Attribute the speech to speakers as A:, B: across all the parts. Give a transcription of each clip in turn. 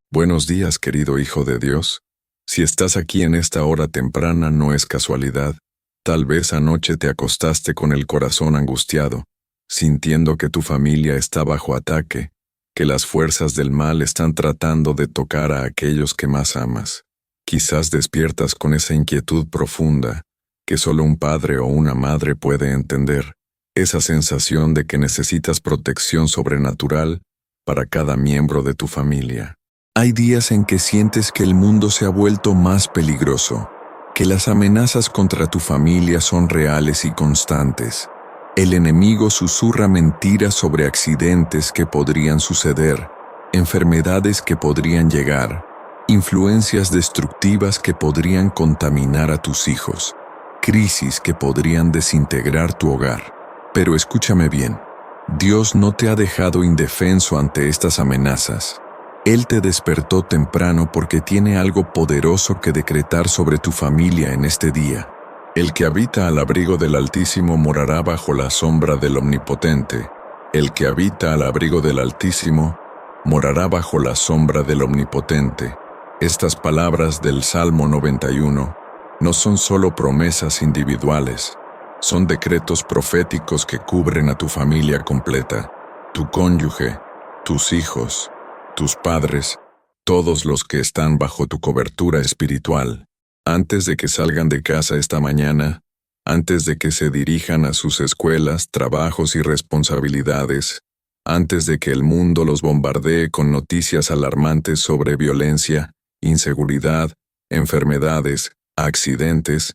A: Buenos días, querido Hijo de Dios. Si estás aquí en esta hora temprana no es casualidad. Tal vez anoche te acostaste con el corazón angustiado, sintiendo que tu familia está bajo ataque, que las fuerzas del mal están tratando de tocar a aquellos que más amas. Quizás despiertas con esa inquietud profunda, que solo un padre o una madre puede entender, esa sensación de que necesitas protección sobrenatural para cada miembro de tu familia. Hay días en que sientes que el mundo se ha vuelto más peligroso, que las amenazas contra tu familia son reales y constantes. El enemigo susurra mentiras sobre accidentes que podrían suceder, enfermedades que podrían llegar, influencias destructivas que podrían contaminar a tus hijos, crisis que podrían desintegrar tu hogar. Pero escúchame bien, Dios no te ha dejado indefenso ante estas amenazas. Él te despertó temprano porque tiene algo poderoso que decretar sobre tu familia en este día. El que habita al abrigo del Altísimo morará bajo la sombra del Omnipotente. El que habita al abrigo del Altísimo morará bajo la sombra del Omnipotente. Estas palabras del Salmo 91 no son solo promesas individuales, son decretos proféticos que cubren a tu familia completa, tu cónyuge, tus hijos, tus padres, todos los que están bajo tu cobertura espiritual. Antes de que salgan de casa esta mañana, antes de que se dirijan a sus escuelas, trabajos y responsabilidades, antes de que el mundo los bombardee con noticias alarmantes sobre violencia, inseguridad, enfermedades, accidentes,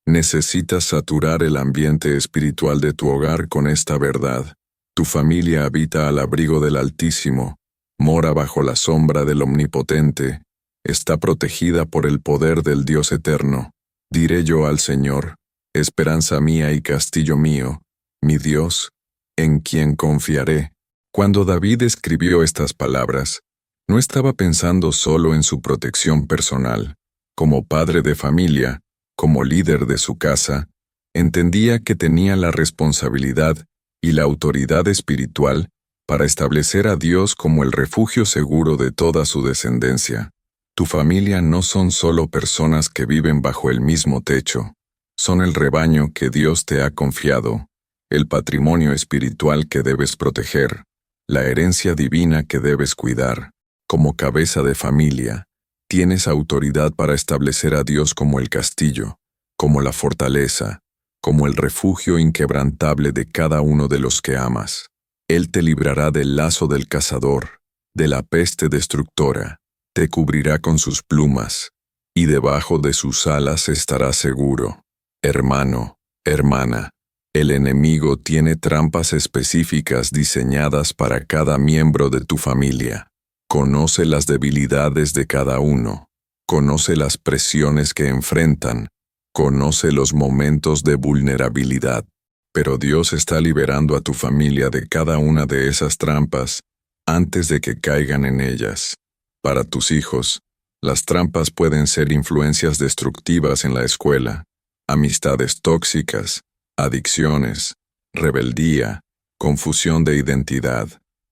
A: necesitas saturar el ambiente espiritual de tu hogar con esta verdad. Tu familia habita al abrigo del Altísimo, mora bajo la sombra del Omnipotente, está protegida por el poder del Dios eterno. Diré yo al Señor, esperanza mía y castillo mío, mi Dios, en quien confiaré. Cuando David escribió estas palabras, no estaba pensando solo en su protección personal. Como padre de familia, como líder de su casa, entendía que tenía la responsabilidad y la autoridad espiritual para establecer a Dios como el refugio seguro de toda su descendencia. Tu familia no son solo personas que viven bajo el mismo techo, son el rebaño que Dios te ha confiado, el patrimonio espiritual que debes proteger, la herencia divina que debes cuidar. Como cabeza de familia, tienes autoridad para establecer a Dios como el castillo, como la fortaleza, como el refugio inquebrantable de cada uno de los que amas. Él te librará del lazo del cazador, de la peste destructora, te cubrirá con sus plumas, y debajo de sus alas estarás seguro. Hermano, hermana, el enemigo tiene trampas específicas diseñadas para cada miembro de tu familia. Conoce las debilidades de cada uno, conoce las presiones que enfrentan, conoce los momentos de vulnerabilidad. Pero Dios está liberando a tu familia de cada una de esas trampas antes de que caigan en ellas. Para tus hijos, las trampas pueden ser influencias destructivas en la escuela, amistades tóxicas, adicciones, rebeldía, confusión de identidad.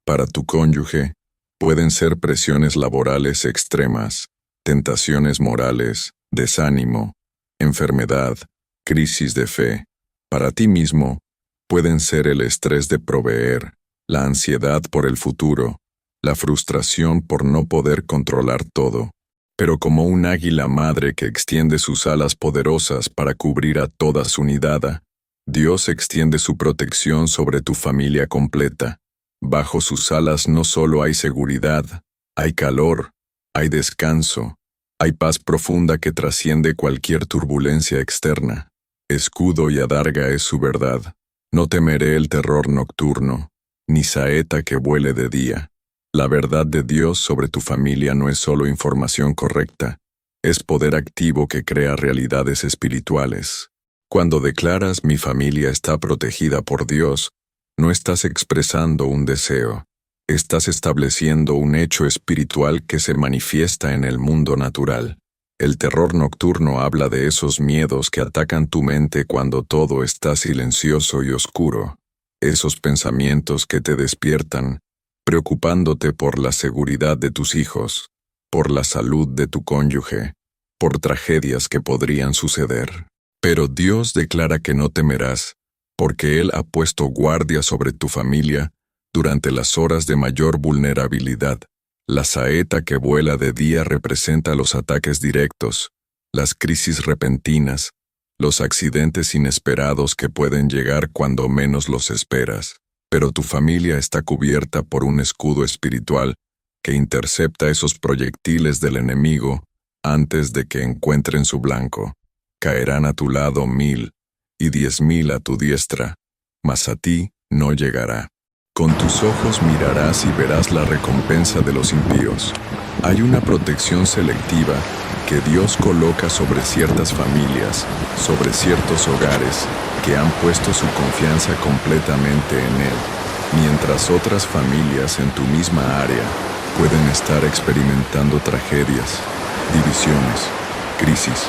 A: Para tu cónyuge, pueden ser presiones laborales extremas, tentaciones morales, desánimo, enfermedad, crisis de fe. Para ti mismo, pueden ser el estrés de proveer, la ansiedad por el futuro, la frustración por no poder controlar todo. Pero como un águila madre que extiende sus alas poderosas para cubrir a toda su nidada, Dios extiende su protección sobre tu familia completa. Bajo sus alas no solo hay seguridad, hay calor, hay descanso, hay paz profunda que trasciende cualquier turbulencia externa. Escudo y adarga es su verdad. No temeré el terror nocturno, ni saeta que vuele de día. La verdad de Dios sobre tu familia no es solo información correcta, es poder activo que crea realidades espirituales. Cuando declaras mi familia está protegida por Dios, no estás expresando un deseo, estás estableciendo un hecho espiritual que se manifiesta en el mundo natural. El terror nocturno habla de esos miedos que atacan tu mente cuando todo está silencioso y oscuro, esos pensamientos que te despiertan, preocupándote por la seguridad de tus hijos, por la salud de tu cónyuge, por tragedias que podrían suceder. Pero Dios declara que no temerás, porque Él ha puesto guardia sobre tu familia durante las horas de mayor vulnerabilidad. La saeta que vuela de día representa los ataques directos, las crisis repentinas, los accidentes inesperados que pueden llegar cuando menos los esperas. Pero tu familia está cubierta por un escudo espiritual que intercepta esos proyectiles del enemigo antes de que encuentren su blanco. Caerán a tu lado 1000 y 10,000 a tu diestra, mas a ti no llegará. Con tus ojos mirarás y verás la recompensa de los impíos. Hay una protección selectiva que Dios coloca sobre ciertas familias, sobre ciertos hogares que han puesto su confianza completamente en Él, mientras otras familias en tu misma área pueden estar experimentando tragedias, divisiones, crisis.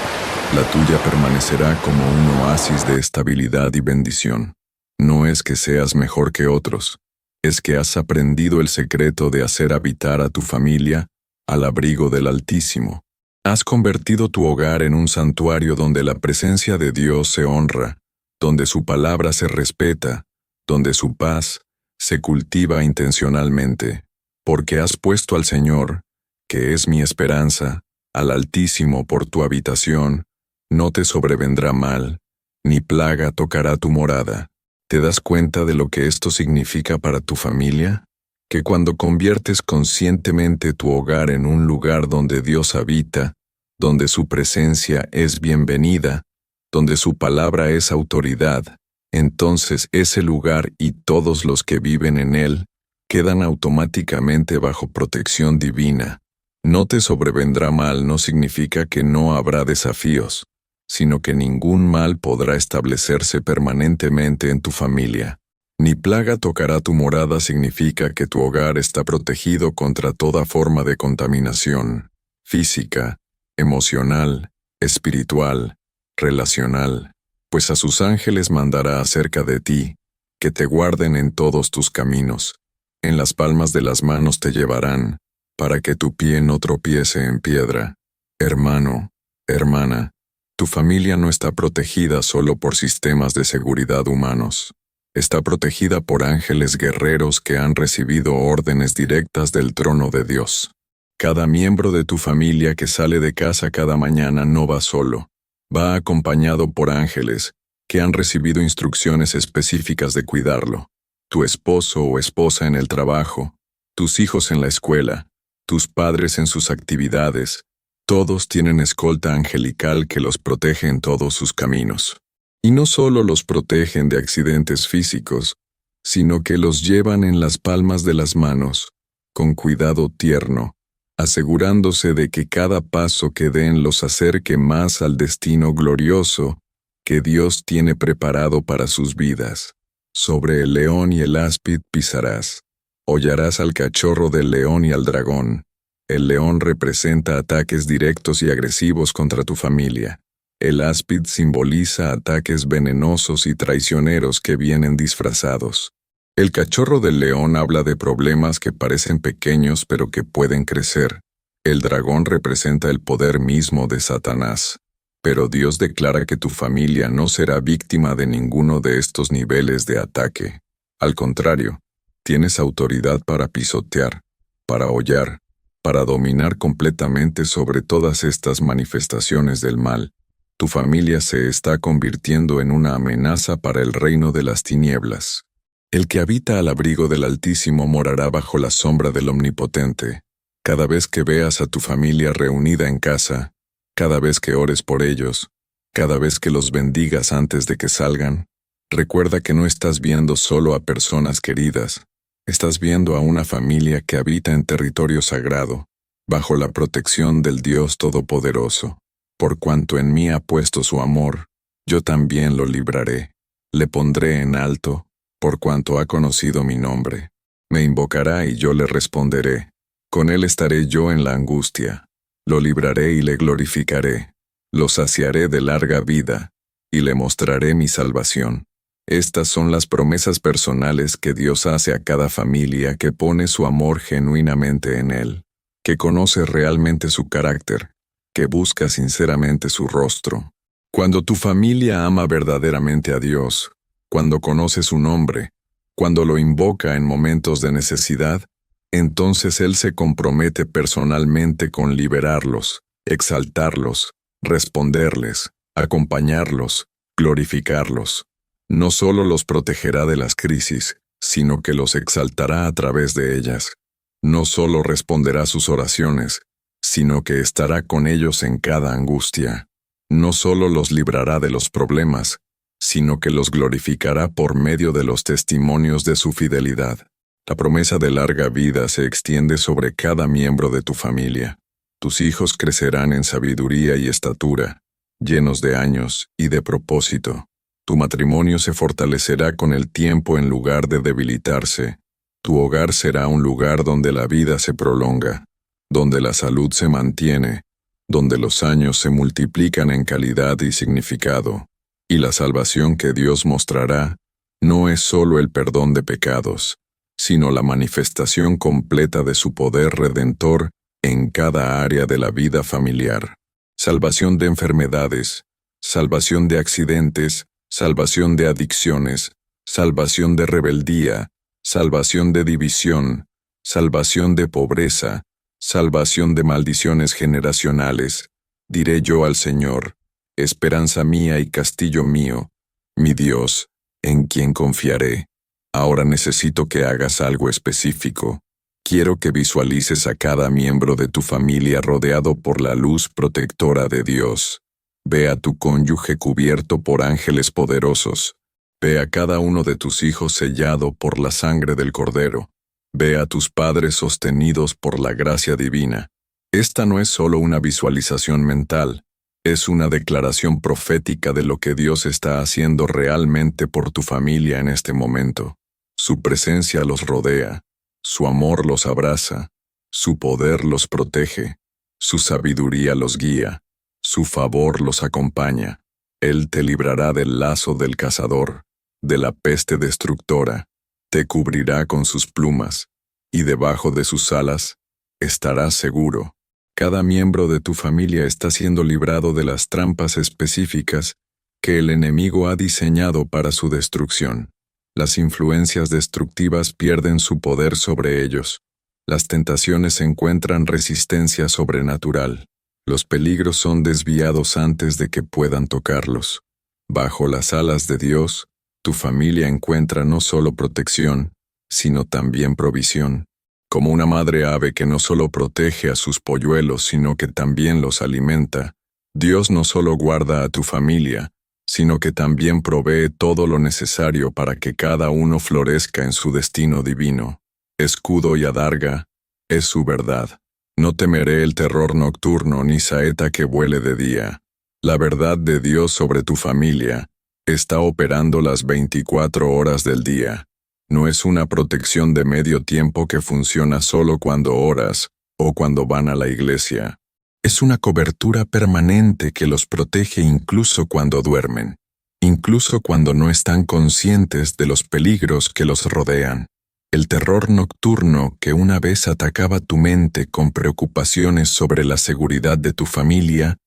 A: La tuya permanecerá como un oasis de estabilidad y bendición. No es que seas mejor que otros, es que has aprendido el secreto de hacer habitar a tu familia al abrigo del Altísimo. Has convertido tu hogar en un santuario donde la presencia de Dios se honra, donde su palabra se respeta, donde su paz se cultiva intencionalmente, porque has puesto al Señor, que es mi esperanza, al Altísimo por tu habitación. No te sobrevendrá mal, ni plaga tocará tu morada. ¿Te das cuenta de lo que esto significa para tu familia? Que cuando conviertes conscientemente tu hogar en un lugar donde Dios habita, donde su presencia es bienvenida, donde su palabra es autoridad, entonces ese lugar y todos los que viven en él quedan automáticamente bajo protección divina. No te sobrevendrá mal no significa que no habrá desafíos, sino que ningún mal podrá establecerse permanentemente en tu familia. Ni plaga tocará tu morada significa que tu hogar está protegido contra toda forma de contaminación, física, emocional, espiritual, relacional, pues a sus ángeles mandará acerca de ti, que te guarden en todos tus caminos. En las palmas de las manos te llevarán, para que tu pie no tropiece en piedra. Hermano, hermana, tu familia no está protegida solo por sistemas de seguridad humanos. Está protegida por ángeles guerreros que han recibido órdenes directas del trono de Dios. Cada miembro de tu familia que sale de casa cada mañana no va solo, va acompañado por ángeles que han recibido instrucciones específicas de cuidarlo. Tu esposo o esposa en el trabajo, tus hijos en la escuela, tus padres en sus actividades, todos tienen escolta angelical que los protege en todos sus caminos. Y no solo los protegen de accidentes físicos, sino que los llevan en las palmas de las manos, con cuidado tierno, asegurándose de que cada paso que den los acerque más al destino glorioso que Dios tiene preparado para sus vidas. Sobre el león y el áspid pisarás, hollarás al cachorro del león y al dragón. El león representa ataques directos y agresivos contra tu familia. El áspid simboliza ataques venenosos y traicioneros que vienen disfrazados. El cachorro del león habla de problemas que parecen pequeños pero que pueden crecer. El dragón representa el poder mismo de Satanás. Pero Dios declara que tu familia no será víctima de ninguno de estos niveles de ataque. Al contrario, tienes autoridad para pisotear, para hollar, para dominar completamente sobre todas estas manifestaciones del mal. Tu familia se está convirtiendo en una amenaza para el reino de las tinieblas. El que habita al abrigo del Altísimo morará bajo la sombra del Omnipotente. Cada vez que veas a tu familia reunida en casa, cada vez que ores por ellos, cada vez que los bendigas antes de que salgan, recuerda que no estás viendo solo a personas queridas, estás viendo a una familia que habita en territorio sagrado, bajo la protección del Dios Todopoderoso. Por cuanto en mí ha puesto su amor, yo también lo libraré. Le pondré en alto, por cuanto ha conocido mi nombre. Me invocará y yo le responderé. Con él estaré yo en la angustia. Lo libraré y le glorificaré. Lo saciaré de larga vida, y le mostraré mi salvación. Estas son las promesas personales que Dios hace a cada familia que pone su amor genuinamente en él. que conoce realmente su carácter, que busca sinceramente su rostro. Cuando tu familia ama verdaderamente a Dios, cuando conoce su nombre, cuando lo invoca en momentos de necesidad, entonces Él se compromete personalmente con liberarlos, exaltarlos, responderles, acompañarlos, glorificarlos. No solo los protegerá de las crisis, sino que los exaltará a través de ellas. No solo responderá sus oraciones, sino que estará con ellos en cada angustia. No solo los librará de los problemas, sino que los glorificará por medio de los testimonios de su fidelidad. La promesa de larga vida se extiende sobre cada miembro de tu familia. Tus hijos crecerán en sabiduría y estatura, llenos de años y de propósito. Tu matrimonio se fortalecerá con el tiempo en lugar de debilitarse. Tu hogar será un lugar donde la vida se prolonga, donde la salud se mantiene, donde los años se multiplican en calidad y significado. Y la salvación que Dios mostrará no es solo el perdón de pecados, sino la manifestación completa de su poder redentor en cada área de la vida familiar. Salvación de enfermedades, salvación de accidentes, salvación de adicciones, salvación de rebeldía, salvación de división, salvación de pobreza, salvación de maldiciones generacionales. Diré yo al Señor, esperanza mía y castillo mío, mi Dios, en quien confiaré. Ahora necesito que hagas algo específico. Quiero que visualices a cada miembro de tu familia rodeado por la luz protectora de Dios. Ve a tu cónyuge cubierto por ángeles poderosos. Ve a cada uno de tus hijos sellado por la sangre del Cordero. Ve a tus padres sostenidos por la gracia divina. Esta no es solo una visualización mental, es una declaración profética de lo que Dios está haciendo realmente por tu familia en este momento. Su presencia los rodea, su amor los abraza, su poder los protege, su sabiduría los guía, su favor los acompaña. Él te librará del lazo del cazador, de la peste destructora, te cubrirá con sus plumas, y debajo de sus alas estarás seguro. Cada miembro de tu familia está siendo librado de las trampas específicas que el enemigo ha diseñado para su destrucción. Las influencias destructivas pierden su poder sobre ellos. Las tentaciones encuentran resistencia sobrenatural. Los peligros son desviados antes de que puedan tocarlos. Bajo las alas de Dios, tu familia encuentra no solo protección, sino también provisión. Como una madre ave que no solo protege a sus polluelos, sino que también los alimenta, Dios no solo guarda a tu familia, sino que también provee todo lo necesario para que cada uno florezca en su destino divino. Escudo y adarga es su verdad. No temeré el terror nocturno ni saeta que vuele de día. La verdad de Dios sobre tu familia está operando las 24 horas del día. No es una protección de medio tiempo que funciona solo cuando oras o cuando van a la iglesia. Es una cobertura permanente que los protege incluso cuando duermen, incluso cuando no están conscientes de los peligros que los rodean. El terror nocturno que una vez atacaba tu mente con preocupaciones sobre la seguridad de tu familia,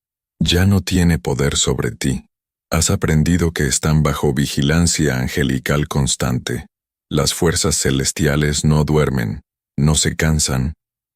A: ya no tiene poder sobre ti. Has aprendido que están bajo vigilancia angelical constante. Las fuerzas celestiales no duermen, no se cansan,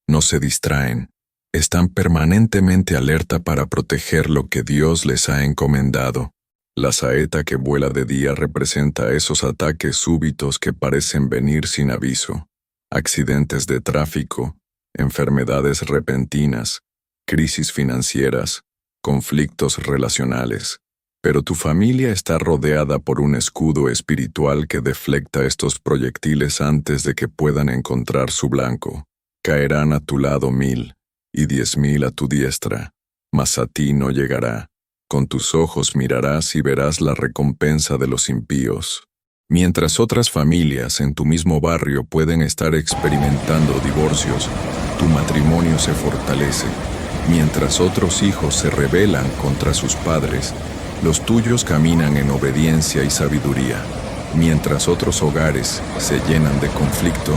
A: no se distraen. Están permanentemente alerta para proteger lo que Dios les ha encomendado. La saeta que vuela de día representa esos ataques súbitos que parecen venir sin aviso. Accidentes de tráfico, enfermedades repentinas, crisis financieras, conflictos relacionales. Pero tu familia está rodeada por un escudo espiritual que deflecta estos proyectiles antes de que puedan encontrar su blanco. Caerán a tu lado 1000 y 10,000 a tu diestra, mas a ti no llegará. Con tus ojos mirarás y verás la recompensa de los impíos. Mientras otras familias en tu mismo barrio pueden estar experimentando divorcios, tu matrimonio se fortalece. Mientras otros hijos se rebelan contra sus padres, los tuyos caminan en obediencia y sabiduría. Mientras otros hogares se llenan de conflicto,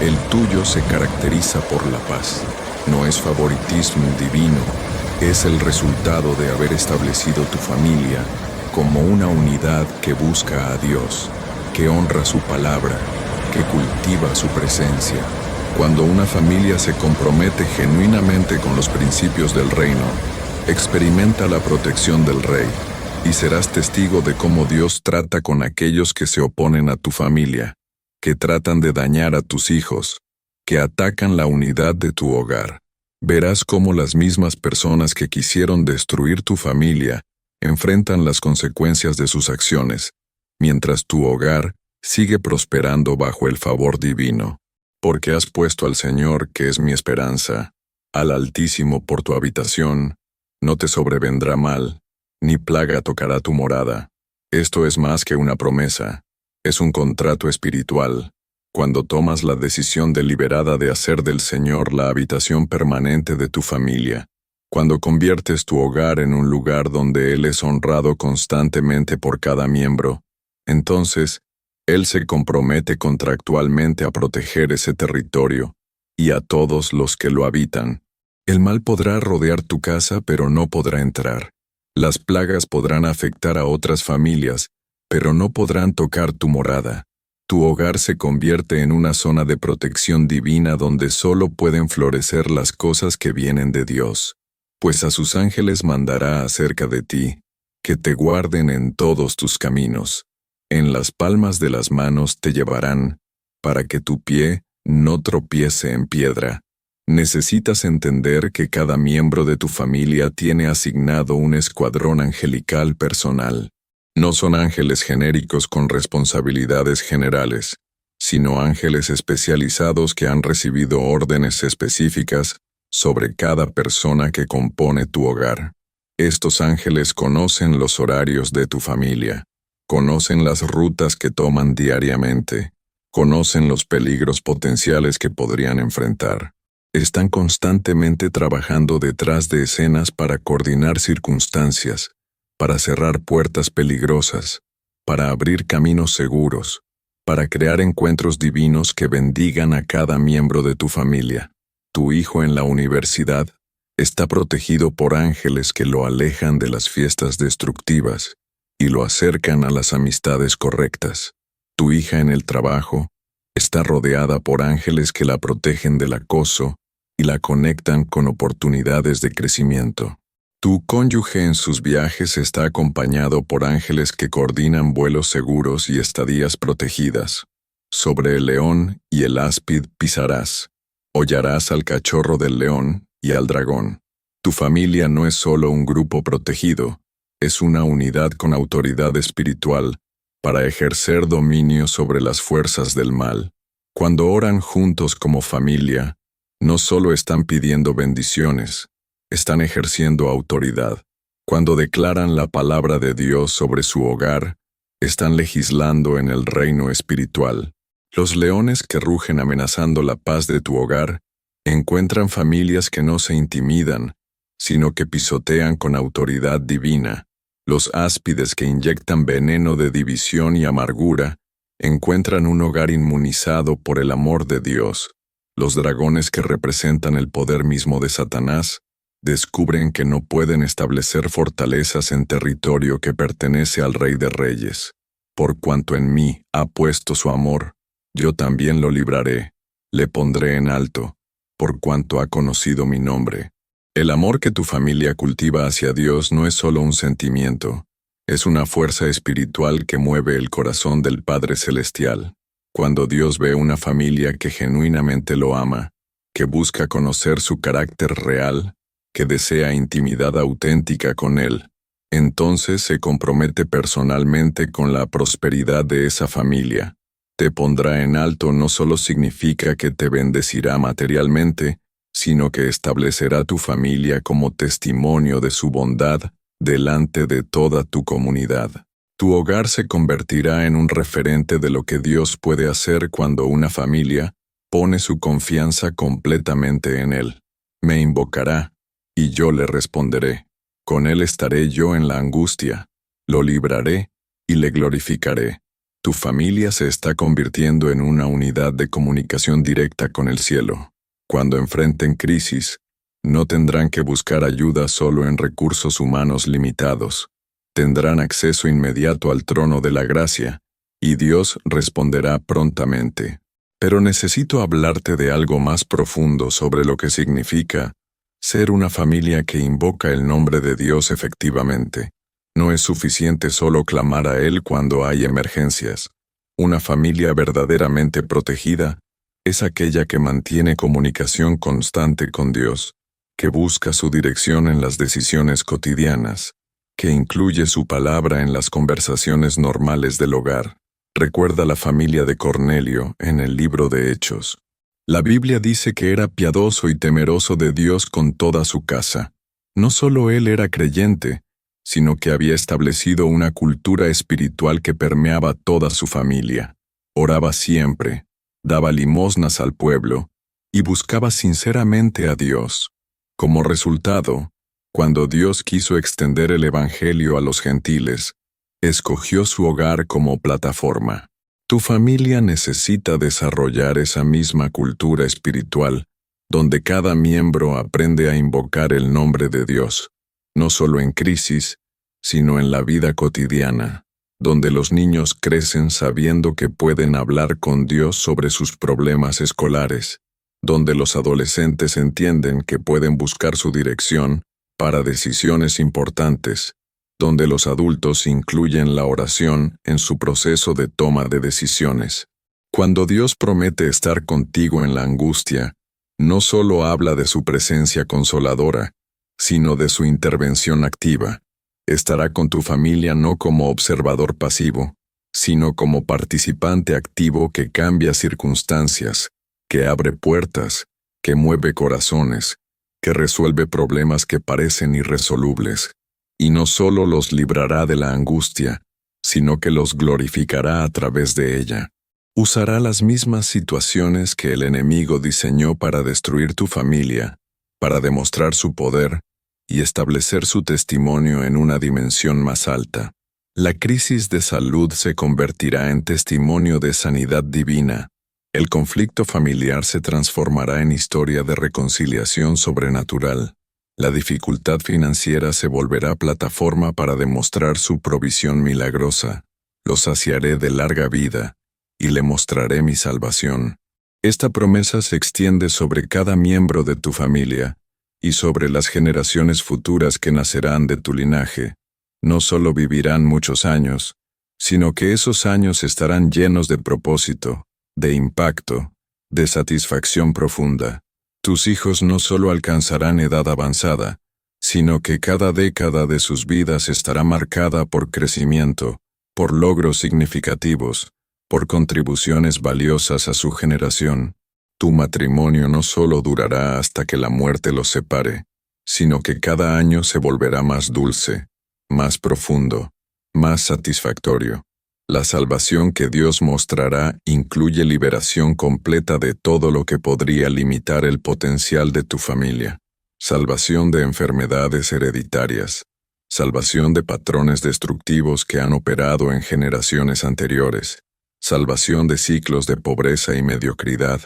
A: el tuyo se caracteriza por la paz. No es favoritismo divino, es el resultado de haber establecido tu familia como una unidad que busca a Dios, que honra su palabra, que cultiva su presencia. Cuando una familia se compromete genuinamente con los principios del reino, experimenta la protección del Rey, y serás testigo de cómo Dios trata con aquellos que se oponen a tu familia, que tratan de dañar a tus hijos, que atacan la unidad de tu hogar. Verás cómo las mismas personas que quisieron destruir tu familia enfrentan las consecuencias de sus acciones, mientras tu hogar sigue prosperando bajo el favor divino. Porque has puesto al Señor, que es mi esperanza, al Altísimo por tu habitación, no te sobrevendrá mal, ni plaga tocará tu morada. Esto es más que una promesa, es un contrato espiritual. Cuando tomas la decisión deliberada de hacer del Señor la habitación permanente de tu familia, cuando conviertes tu hogar en un lugar donde Él es honrado constantemente por cada miembro, entonces, Él se compromete contractualmente a proteger ese territorio y a todos los que lo habitan. El mal podrá rodear tu casa, pero no podrá entrar. Las plagas podrán afectar a otras familias, pero no podrán tocar tu morada. Tu hogar se convierte en una zona de protección divina donde solo pueden florecer las cosas que vienen de Dios, pues a sus ángeles mandará acerca de ti, que te guarden en todos tus caminos. En las palmas de las manos te llevarán, para que tu pie no tropiece en piedra. Necesitas entender que cada miembro de tu familia tiene asignado un escuadrón angelical personal. No son ángeles genéricos con responsabilidades generales, sino ángeles especializados que han recibido órdenes específicas sobre cada persona que compone tu hogar. Estos ángeles conocen los horarios de tu familia, conocen las rutas que toman diariamente, conocen los peligros potenciales que podrían enfrentar. Están constantemente trabajando detrás de escenas para coordinar circunstancias, para cerrar puertas peligrosas, para abrir caminos seguros, para crear encuentros divinos que bendigan a cada miembro de tu familia. Tu hijo en la universidad está protegido por ángeles que lo alejan de las fiestas destructivas y lo acercan a las amistades correctas. Tu hija en el trabajo está rodeada por ángeles que la protegen del acoso y la conectan con oportunidades de crecimiento. Tu cónyuge en sus viajes está acompañado por ángeles que coordinan vuelos seguros y estadías protegidas. Sobre el león y el áspid pisarás. Hollarás al cachorro del león y al dragón. Tu familia no es solo un grupo protegido, es una unidad con autoridad espiritual para ejercer dominio sobre las fuerzas del mal. Cuando oran juntos como familia, no solo están pidiendo bendiciones, están ejerciendo autoridad. Cuando declaran la palabra de Dios sobre su hogar, están legislando en el reino espiritual. Los leones que rugen amenazando la paz de tu hogar encuentran familias que no se intimidan, sino que pisotean con autoridad divina. Los áspides que inyectan veneno de división y amargura encuentran un hogar inmunizado por el amor de Dios. Los dragones que representan el poder mismo de Satanás descubren que no pueden establecer fortalezas en territorio que pertenece al Rey de Reyes. Por cuanto en mí ha puesto su amor, yo también lo libraré, le pondré en alto, por cuanto ha conocido mi nombre. El amor que tu familia cultiva hacia Dios no es solo un sentimiento, es una fuerza espiritual que mueve el corazón del Padre Celestial. Cuando Dios ve una familia que genuinamente lo ama, que busca conocer su carácter real, que desea intimidad auténtica con Él, entonces se compromete personalmente con la prosperidad de esa familia. Te pondrá en alto no solo significa que te bendecirá materialmente, sino que establecerá tu familia como testimonio de su bondad delante de toda tu comunidad. Tu hogar se convertirá en un referente de lo que Dios puede hacer cuando una familia pone su confianza completamente en Él. Me invocará, y yo le responderé. Con Él estaré yo en la angustia, lo libraré y le glorificaré. Tu familia se está convirtiendo en una unidad de comunicación directa con el cielo. Cuando enfrenten crisis, no tendrán que buscar ayuda solo en recursos humanos limitados. Tendrán acceso inmediato al trono de la gracia, y Dios responderá prontamente. Pero necesito hablarte de algo más profundo sobre lo que significa ser una familia que invoca el nombre de Dios efectivamente. No es suficiente solo clamar a Él cuando hay emergencias. Una familia verdaderamente protegida es aquella que mantiene comunicación constante con Dios, que busca su dirección en las decisiones cotidianas, que incluye su palabra en las conversaciones normales del hogar. Recuerda la familia de Cornelio en el libro de Hechos. La Biblia dice que era piadoso y temeroso de Dios con toda su casa. No solo él era creyente, sino que había establecido una cultura espiritual que permeaba toda su familia. Oraba siempre, daba limosnas al pueblo y buscaba sinceramente a Dios. Como resultado, cuando Dios quiso extender el Evangelio a los gentiles, escogió su hogar como plataforma. Tu familia necesita desarrollar esa misma cultura espiritual, donde cada miembro aprende a invocar el nombre de Dios, no solo en crisis, sino en la vida cotidiana, donde los niños crecen sabiendo que pueden hablar con Dios sobre sus problemas escolares, donde los adolescentes entienden que pueden buscar su dirección para decisiones importantes, donde los adultos incluyen la oración en su proceso de toma de decisiones. Cuando Dios promete estar contigo en la angustia, no solo habla de su presencia consoladora, sino de su intervención activa. Estará con tu familia no como observador pasivo, sino como participante activo que cambia circunstancias, que abre puertas, que mueve corazones, que resuelve problemas que parecen irresolubles. Y no solo los librará de la angustia, sino que los glorificará a través de ella. Usará las mismas situaciones que el enemigo diseñó para destruir tu familia, para demostrar su poder y establecer su testimonio en una dimensión más alta. La crisis de salud se convertirá en testimonio de sanidad divina. El conflicto familiar se transformará en historia de reconciliación sobrenatural. La dificultad financiera se volverá plataforma para demostrar su provisión milagrosa. Lo saciaré de larga vida y le mostraré mi salvación. Esta promesa se extiende sobre cada miembro de tu familia y sobre las generaciones futuras que nacerán de tu linaje. No solo vivirán muchos años, sino que esos años estarán llenos de propósito, de impacto, de satisfacción profunda. Tus hijos no solo alcanzarán edad avanzada, sino que cada década de sus vidas estará marcada por crecimiento, por logros significativos, por contribuciones valiosas a su generación. Tu matrimonio no solo durará hasta que la muerte los separe, sino que cada año se volverá más dulce, más profundo, más satisfactorio. La salvación que Dios mostrará incluye liberación completa de todo lo que podría limitar el potencial de tu familia. Salvación de enfermedades hereditarias. Salvación de patrones destructivos que han operado en generaciones anteriores. Salvación de ciclos de pobreza y mediocridad.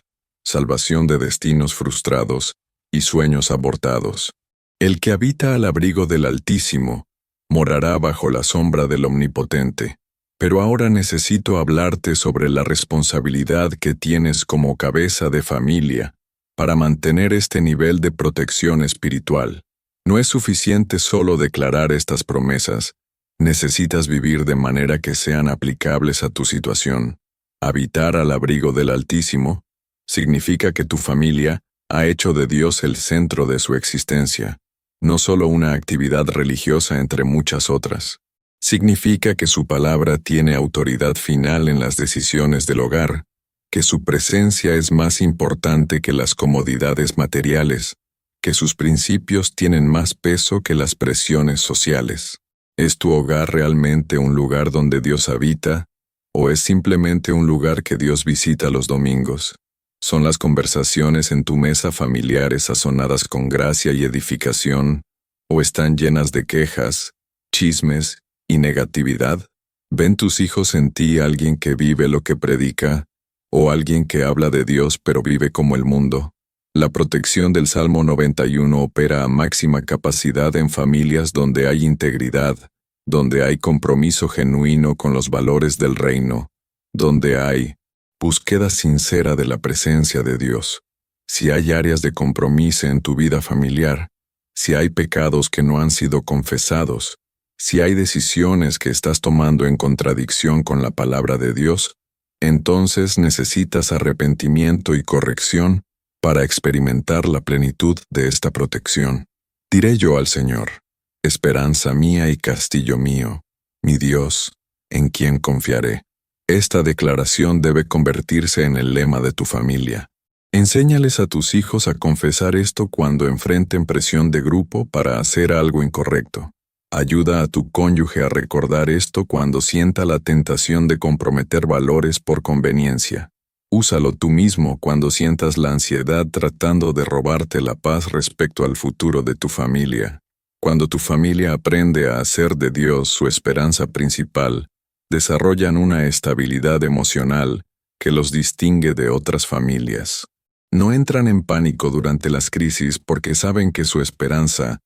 A: Salvación de destinos frustrados y sueños abortados. El que habita al abrigo del Altísimo morará bajo la sombra del Omnipotente. Pero ahora necesito hablarte sobre la responsabilidad que tienes como cabeza de familia para mantener este nivel de protección espiritual. No es suficiente solo declarar estas promesas, necesitas vivir de manera que sean aplicables a tu situación. Habitar al abrigo del Altísimo significa que tu familia ha hecho de Dios el centro de su existencia, no solo una actividad religiosa entre muchas otras. Significa que su palabra tiene autoridad final en las decisiones del hogar, que su presencia es más importante que las comodidades materiales, que sus principios tienen más peso que las presiones sociales. ¿Es tu hogar realmente un lugar donde Dios habita, o es simplemente un lugar que Dios visita los domingos? ¿Son las conversaciones en tu mesa familiares sazonadas con gracia y edificación, o están llenas de quejas, chismes y negatividad? ¿Ven tus hijos en ti alguien que vive lo que predica, o alguien que habla de Dios pero vive como el mundo? La protección del Salmo 91 opera a máxima capacidad en familias donde hay integridad, donde hay compromiso genuino con los valores del reino, donde hay búsqueda sincera de la presencia de Dios. Si hay áreas de compromiso en tu vida familiar, si hay pecados que no han sido confesados, si hay decisiones que estás tomando en contradicción con la palabra de Dios, entonces necesitas arrepentimiento y corrección para experimentar la plenitud de esta protección. Diré yo al Señor: esperanza mía y castillo mío, mi Dios, en quien confiaré. Esta declaración debe convertirse en el lema de tu familia. Enséñales a tus hijos a confesar esto cuando enfrenten presión de grupo para hacer algo incorrecto. Ayuda a tu cónyuge a recordar esto cuando sienta la tentación de comprometer valores por conveniencia. Úsalo tú mismo cuando sientas la ansiedad tratando de robarte la paz respecto al futuro de tu familia. Cuando tu familia aprende a hacer de Dios su esperanza principal, desarrollan una estabilidad emocional que los distingue de otras familias. No entran en pánico durante las crisis porque saben que su esperanza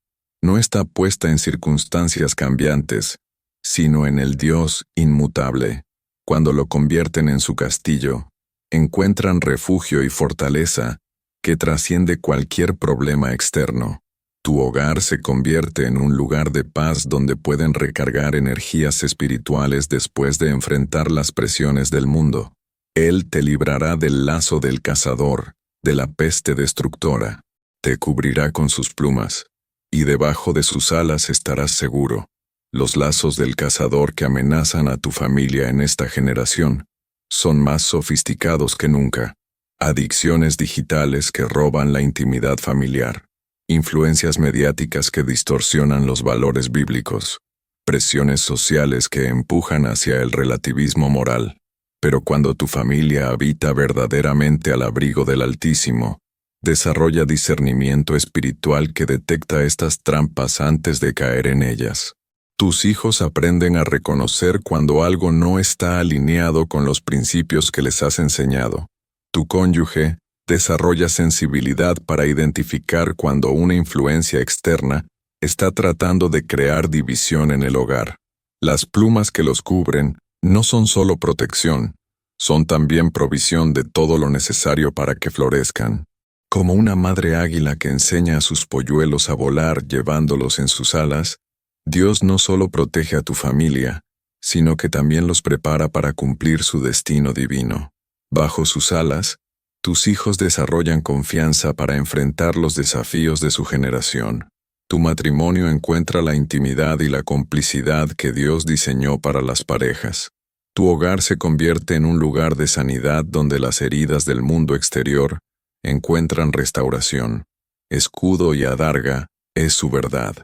A: no está puesta en circunstancias cambiantes, sino en el Dios inmutable. Cuando lo convierten en su castillo, encuentran refugio y fortaleza que trasciende cualquier problema externo. Tu hogar se convierte en un lugar de paz donde pueden recargar energías espirituales después de enfrentar las presiones del mundo. Él te librará del lazo del cazador, de la peste destructora. Te cubrirá con sus plumas, y debajo de sus alas estarás seguro. Los lazos del cazador que amenazan a tu familia en esta generación son más sofisticados que nunca. Adicciones digitales que roban la intimidad familiar. Influencias mediáticas que distorsionan los valores bíblicos. Presiones sociales que empujan hacia el relativismo moral. Pero cuando tu familia habita verdaderamente al abrigo del Altísimo, desarrolla discernimiento espiritual que detecta estas trampas antes de caer en ellas. Tus hijos aprenden a reconocer cuando algo no está alineado con los principios que les has enseñado. Tu cónyuge desarrolla sensibilidad para identificar cuando una influencia externa está tratando de crear división en el hogar. Las plumas que los cubren no son solo protección, son también provisión de todo lo necesario para que florezcan. Como una madre águila que enseña a sus polluelos a volar llevándolos en sus alas, Dios no solo protege a tu familia, sino que también los prepara para cumplir su destino divino. Bajo sus alas, tus hijos desarrollan confianza para enfrentar los desafíos de su generación. Tu matrimonio encuentra la intimidad y la complicidad que Dios diseñó para las parejas. Tu hogar se convierte en un lugar de sanidad donde las heridas del mundo exterior encuentran restauración. Escudo y adarga es su verdad.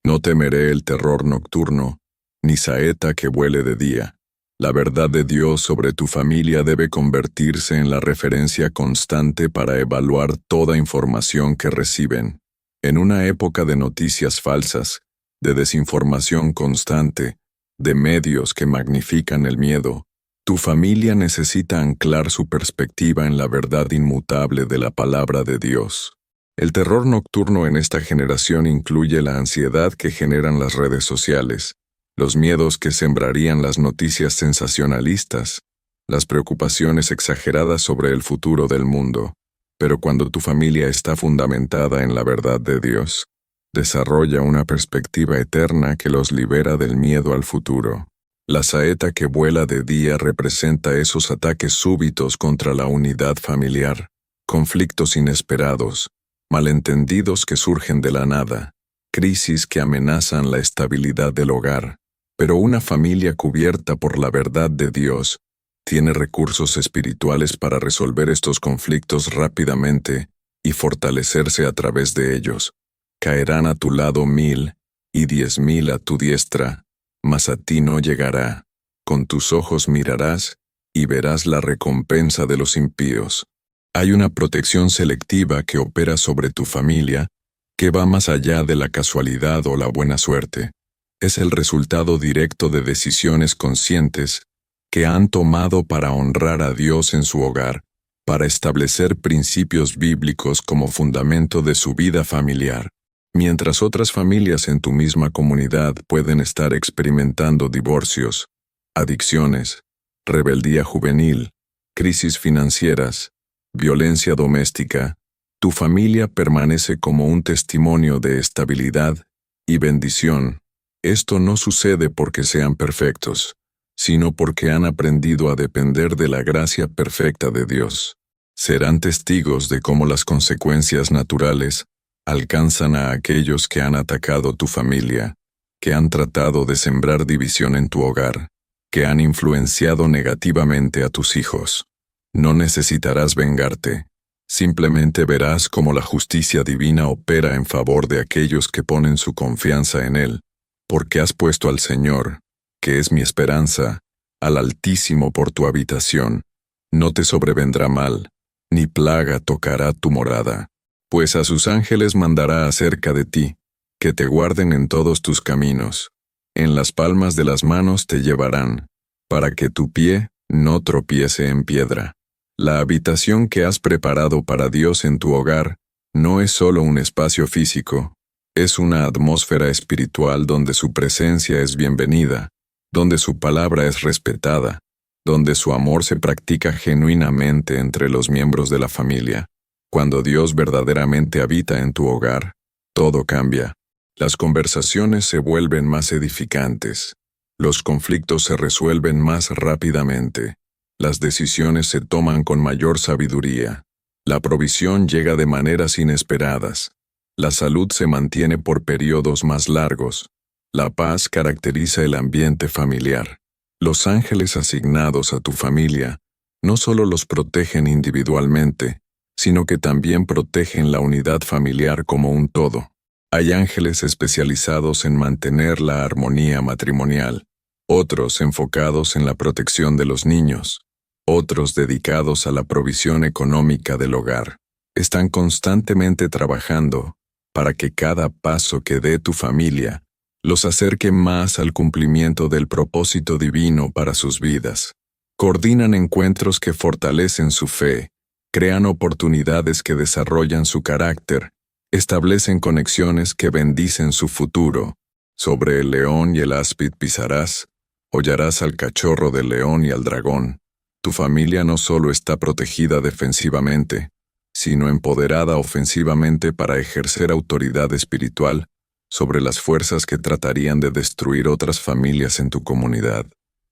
A: No temeré el terror nocturno, ni saeta que vuele de día. La verdad de Dios sobre tu familia debe convertirse en la referencia constante para evaluar toda información que reciben. En una época de noticias falsas, de desinformación constante, de medios que magnifican el miedo, tu familia necesita anclar su perspectiva en la verdad inmutable de la palabra de Dios. El terror nocturno en esta generación incluye la ansiedad que generan las redes sociales, los miedos que sembrarían las noticias sensacionalistas, las preocupaciones exageradas sobre el futuro del mundo. Pero cuando tu familia está fundamentada en la verdad de Dios, desarrolla una perspectiva eterna que los libera del miedo al futuro. La saeta que vuela de día representa esos ataques súbitos contra la unidad familiar, conflictos inesperados, malentendidos que surgen de la nada, crisis que amenazan la estabilidad del hogar. Pero una familia cubierta por la verdad de Dios tiene recursos espirituales para resolver estos conflictos rápidamente y fortalecerse a través de ellos. Caerán a tu lado 1000 y 10,000 a tu diestra, mas a ti no llegará. Con tus ojos mirarás y verás la recompensa de los impíos. Hay una protección selectiva que opera sobre tu familia que va más allá de la casualidad o la buena suerte. Es el resultado directo de decisiones conscientes que han tomado para honrar a Dios en su hogar, para establecer principios bíblicos como fundamento de su vida familiar. Mientras otras familias en tu misma comunidad pueden estar experimentando divorcios, adicciones, rebeldía juvenil, crisis financieras, violencia doméstica, tu familia permanece como un testimonio de estabilidad y bendición. Esto no sucede porque sean perfectos, sino porque han aprendido a depender de la gracia perfecta de Dios. Serán testigos de cómo las consecuencias naturales alcanzan a aquellos que han atacado tu familia, que han tratado de sembrar división en tu hogar, que han influenciado negativamente a tus hijos. No necesitarás vengarte. Simplemente verás cómo la justicia divina opera en favor de aquellos que ponen su confianza en Él, porque has puesto al Señor, que es mi esperanza, al Altísimo por tu habitación. No te sobrevendrá mal, ni plaga tocará tu morada, pues a sus ángeles mandará acerca de ti, que te guarden en todos tus caminos. En las palmas de las manos te llevarán, para que tu pie no tropiece en piedra. La habitación que has preparado para Dios en tu hogar no es solo un espacio físico, es una atmósfera espiritual donde su presencia es bienvenida, donde su palabra es respetada, donde su amor se practica genuinamente entre los miembros de la familia. Cuando Dios verdaderamente habita en tu hogar, todo cambia. Las conversaciones se vuelven más edificantes. Los conflictos se resuelven más rápidamente. Las decisiones se toman con mayor sabiduría. La provisión llega de maneras inesperadas. La salud se mantiene por periodos más largos. La paz caracteriza el ambiente familiar. Los ángeles asignados a tu familia no solo los protegen individualmente, sino que también protegen la unidad familiar como un todo. Hay ángeles especializados en mantener la armonía matrimonial, otros enfocados en la protección de los niños, otros dedicados a la provisión económica del hogar. Están constantemente trabajando para que cada paso que dé tu familia los acerque más al cumplimiento del propósito divino para sus vidas. Coordinan encuentros que fortalecen su fe, crean oportunidades que desarrollan su carácter, establecen conexiones que bendicen su futuro. Sobre el león y el áspid pisarás, hollarás al cachorro del león y al dragón. Tu familia no solo está protegida defensivamente, sino empoderada ofensivamente para ejercer autoridad espiritual sobre las fuerzas que tratarían de destruir otras familias en tu comunidad.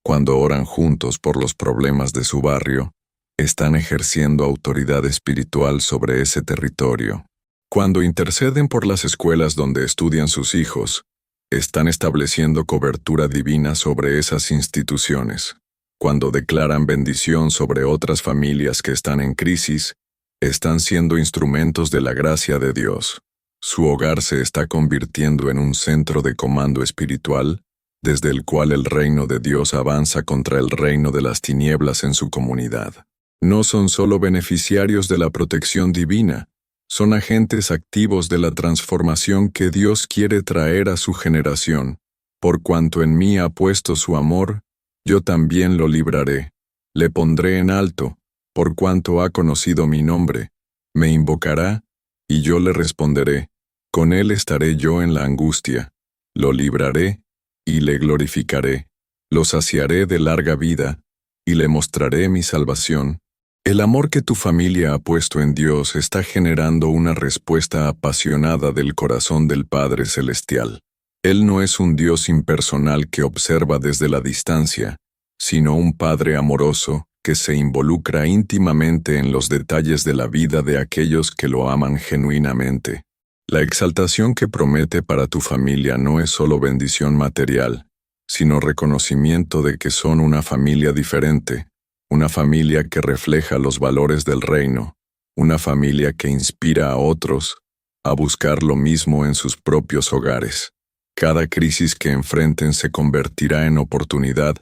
A: Cuando oran juntos por los problemas de su barrio, están ejerciendo autoridad espiritual sobre ese territorio. Cuando interceden por las escuelas donde estudian sus hijos, están estableciendo cobertura divina sobre esas instituciones. Cuando declaran bendición sobre otras familias que están en crisis, están siendo instrumentos de la gracia de Dios. Su hogar se está convirtiendo en un centro de comando espiritual, desde el cual el reino de Dios avanza contra el reino de las tinieblas en su comunidad. No son solo beneficiarios de la protección divina, son agentes activos de la transformación que Dios quiere traer a su generación. Por cuanto en mí ha puesto su amor, yo también lo libraré. Le pondré en alto, por cuanto ha conocido mi nombre. Me invocará, y yo le responderé. Con él estaré yo en la angustia. Lo libraré, y le glorificaré. Lo saciaré de larga vida, y le mostraré mi salvación. El amor que tu familia ha puesto en Dios está generando una respuesta apasionada del corazón del Padre Celestial. Él no es un Dios impersonal que observa desde la distancia, sino un Padre amoroso que se involucra íntimamente en los detalles de la vida de aquellos que lo aman genuinamente. La exaltación que promete para tu familia no es solo bendición material, sino reconocimiento de que son una familia diferente, una familia que refleja los valores del reino, una familia que inspira a otros a buscar lo mismo en sus propios hogares. Cada crisis que enfrenten se convertirá en oportunidad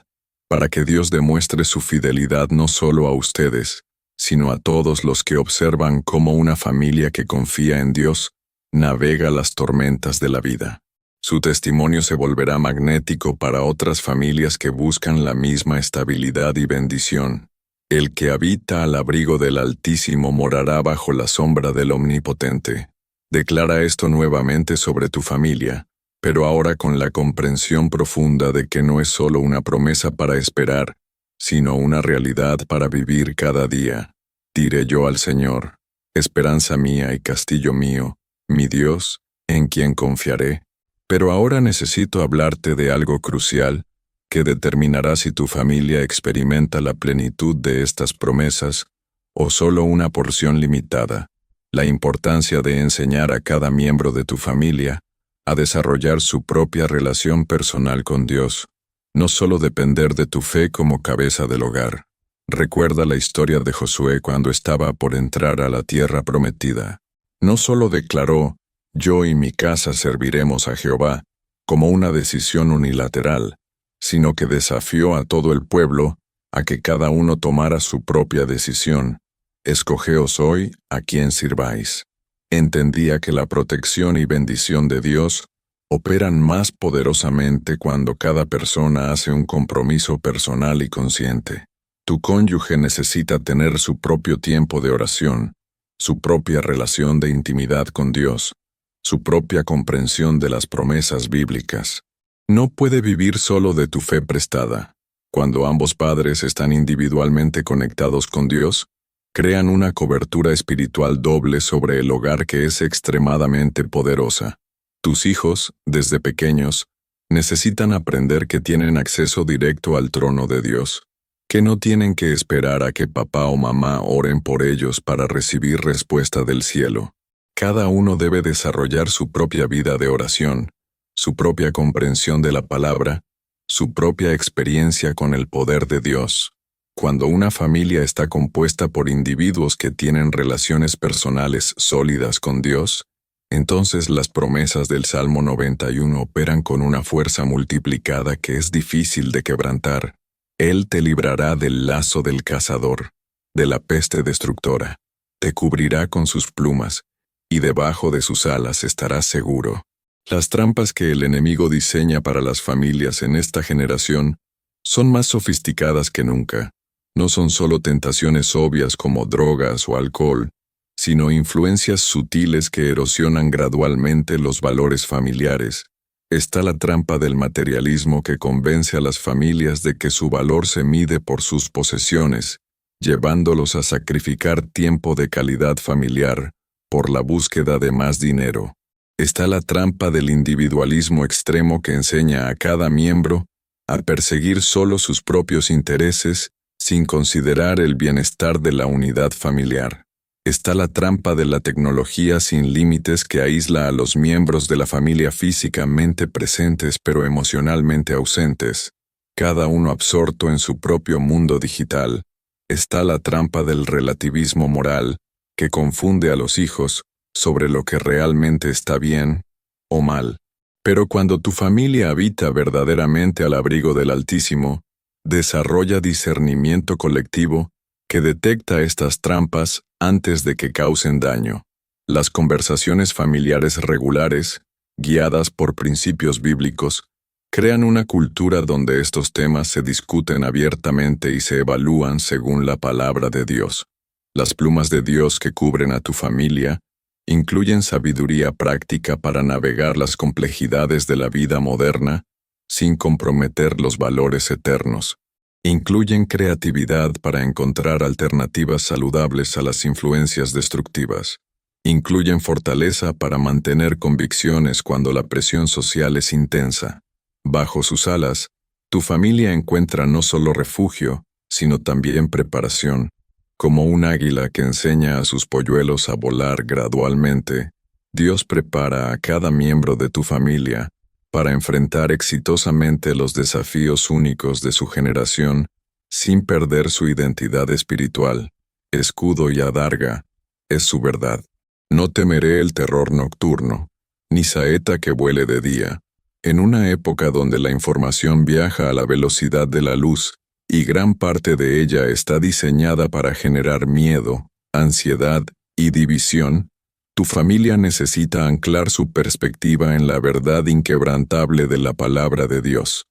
A: para que Dios demuestre su fidelidad no solo a ustedes, sino a todos los que observan cómo una familia que confía en Dios navega las tormentas de la vida. Su testimonio se volverá magnético para otras familias que buscan la misma estabilidad y bendición. El que habita al abrigo del Altísimo morará bajo la sombra del Omnipotente. Declara esto nuevamente sobre tu familia, pero ahora con la comprensión profunda de que no es solo una promesa para esperar, sino una realidad para vivir cada día. Diré yo al Señor, esperanza mía y castillo mío, mi Dios, en quien confiaré. Pero ahora necesito hablarte de algo crucial que determinará si tu familia experimenta la plenitud de estas promesas o solo una porción limitada. La importancia de enseñar a cada miembro de tu familia a desarrollar su propia relación personal con Dios, no solo depender de tu fe como cabeza del hogar. Recuerda la historia de Josué cuando estaba por entrar a la tierra prometida. No solo declaró, yo y mi casa serviremos a Jehová, como una decisión unilateral, sino que desafió a todo el pueblo a que cada uno tomara su propia decisión. Escogeos hoy a quién sirváis. Entendía que la protección y bendición de Dios operan más poderosamente cuando cada persona hace un compromiso personal y consciente. Tu cónyuge necesita tener su propio tiempo de oración, su propia relación de intimidad con Dios, su propia comprensión de las promesas bíblicas. No puede vivir solo de tu fe prestada. Cuando ambos padres están individualmente conectados con Dios, crean una cobertura espiritual doble sobre el hogar que es extremadamente poderosa. Tus hijos, desde pequeños, necesitan aprender que tienen acceso directo al trono de Dios, que no tienen que esperar a que papá o mamá oren por ellos para recibir respuesta del cielo. Cada uno debe desarrollar su propia vida de oración, su propia comprensión de la palabra, su propia experiencia con el poder de Dios. Cuando una familia está compuesta por individuos que tienen relaciones personales sólidas con Dios, entonces las promesas del Salmo 91 operan con una fuerza multiplicada que es difícil de quebrantar. Él te librará del lazo del cazador, de la peste destructora. Te cubrirá con sus plumas, y debajo de sus alas estarás seguro. Las trampas que el enemigo diseña para las familias en esta generación son más sofisticadas que nunca. No son solo tentaciones obvias como drogas o alcohol, sino influencias sutiles que erosionan gradualmente los valores familiares. Está la trampa del materialismo que convence a las familias de que su valor se mide por sus posesiones, llevándolos a sacrificar tiempo de calidad familiar por la búsqueda de más dinero. Está la trampa del individualismo extremo que enseña a cada miembro a perseguir solo sus propios intereses sin considerar el bienestar de la unidad familiar. Está la trampa de la tecnología sin límites que aísla a los miembros de la familia físicamente presentes pero emocionalmente ausentes, cada uno absorto en su propio mundo digital. Está la trampa del relativismo moral, que confunde a los hijos sobre lo que realmente está bien o mal. Pero cuando tu familia habita verdaderamente al abrigo del Altísimo, desarrolla discernimiento colectivo que detecta estas trampas antes de que causen daño. Las conversaciones familiares regulares, guiadas por principios bíblicos, crean una cultura donde estos temas se discuten abiertamente y se evalúan según la palabra de Dios. Las plumas de Dios que cubren a tu familia incluyen sabiduría práctica para navegar las complejidades de la vida moderna sin comprometer los valores eternos. Incluyen creatividad para encontrar alternativas saludables a las influencias destructivas. Incluyen fortaleza para mantener convicciones cuando la presión social es intensa. Bajo sus alas, tu familia encuentra no solo refugio, sino también preparación. Como un águila que enseña a sus polluelos a volar gradualmente, Dios prepara a cada miembro de tu familia para enfrentar exitosamente los desafíos únicos de su generación sin perder su identidad espiritual. Escudo y adarga es su verdad. No temeré el terror nocturno, ni saeta que vuele de día. En una época donde la información viaja a la velocidad de la luz, y gran parte de ella está diseñada para generar miedo, ansiedad y división, tu familia necesita anclar su perspectiva en la verdad inquebrantable de la palabra de Dios.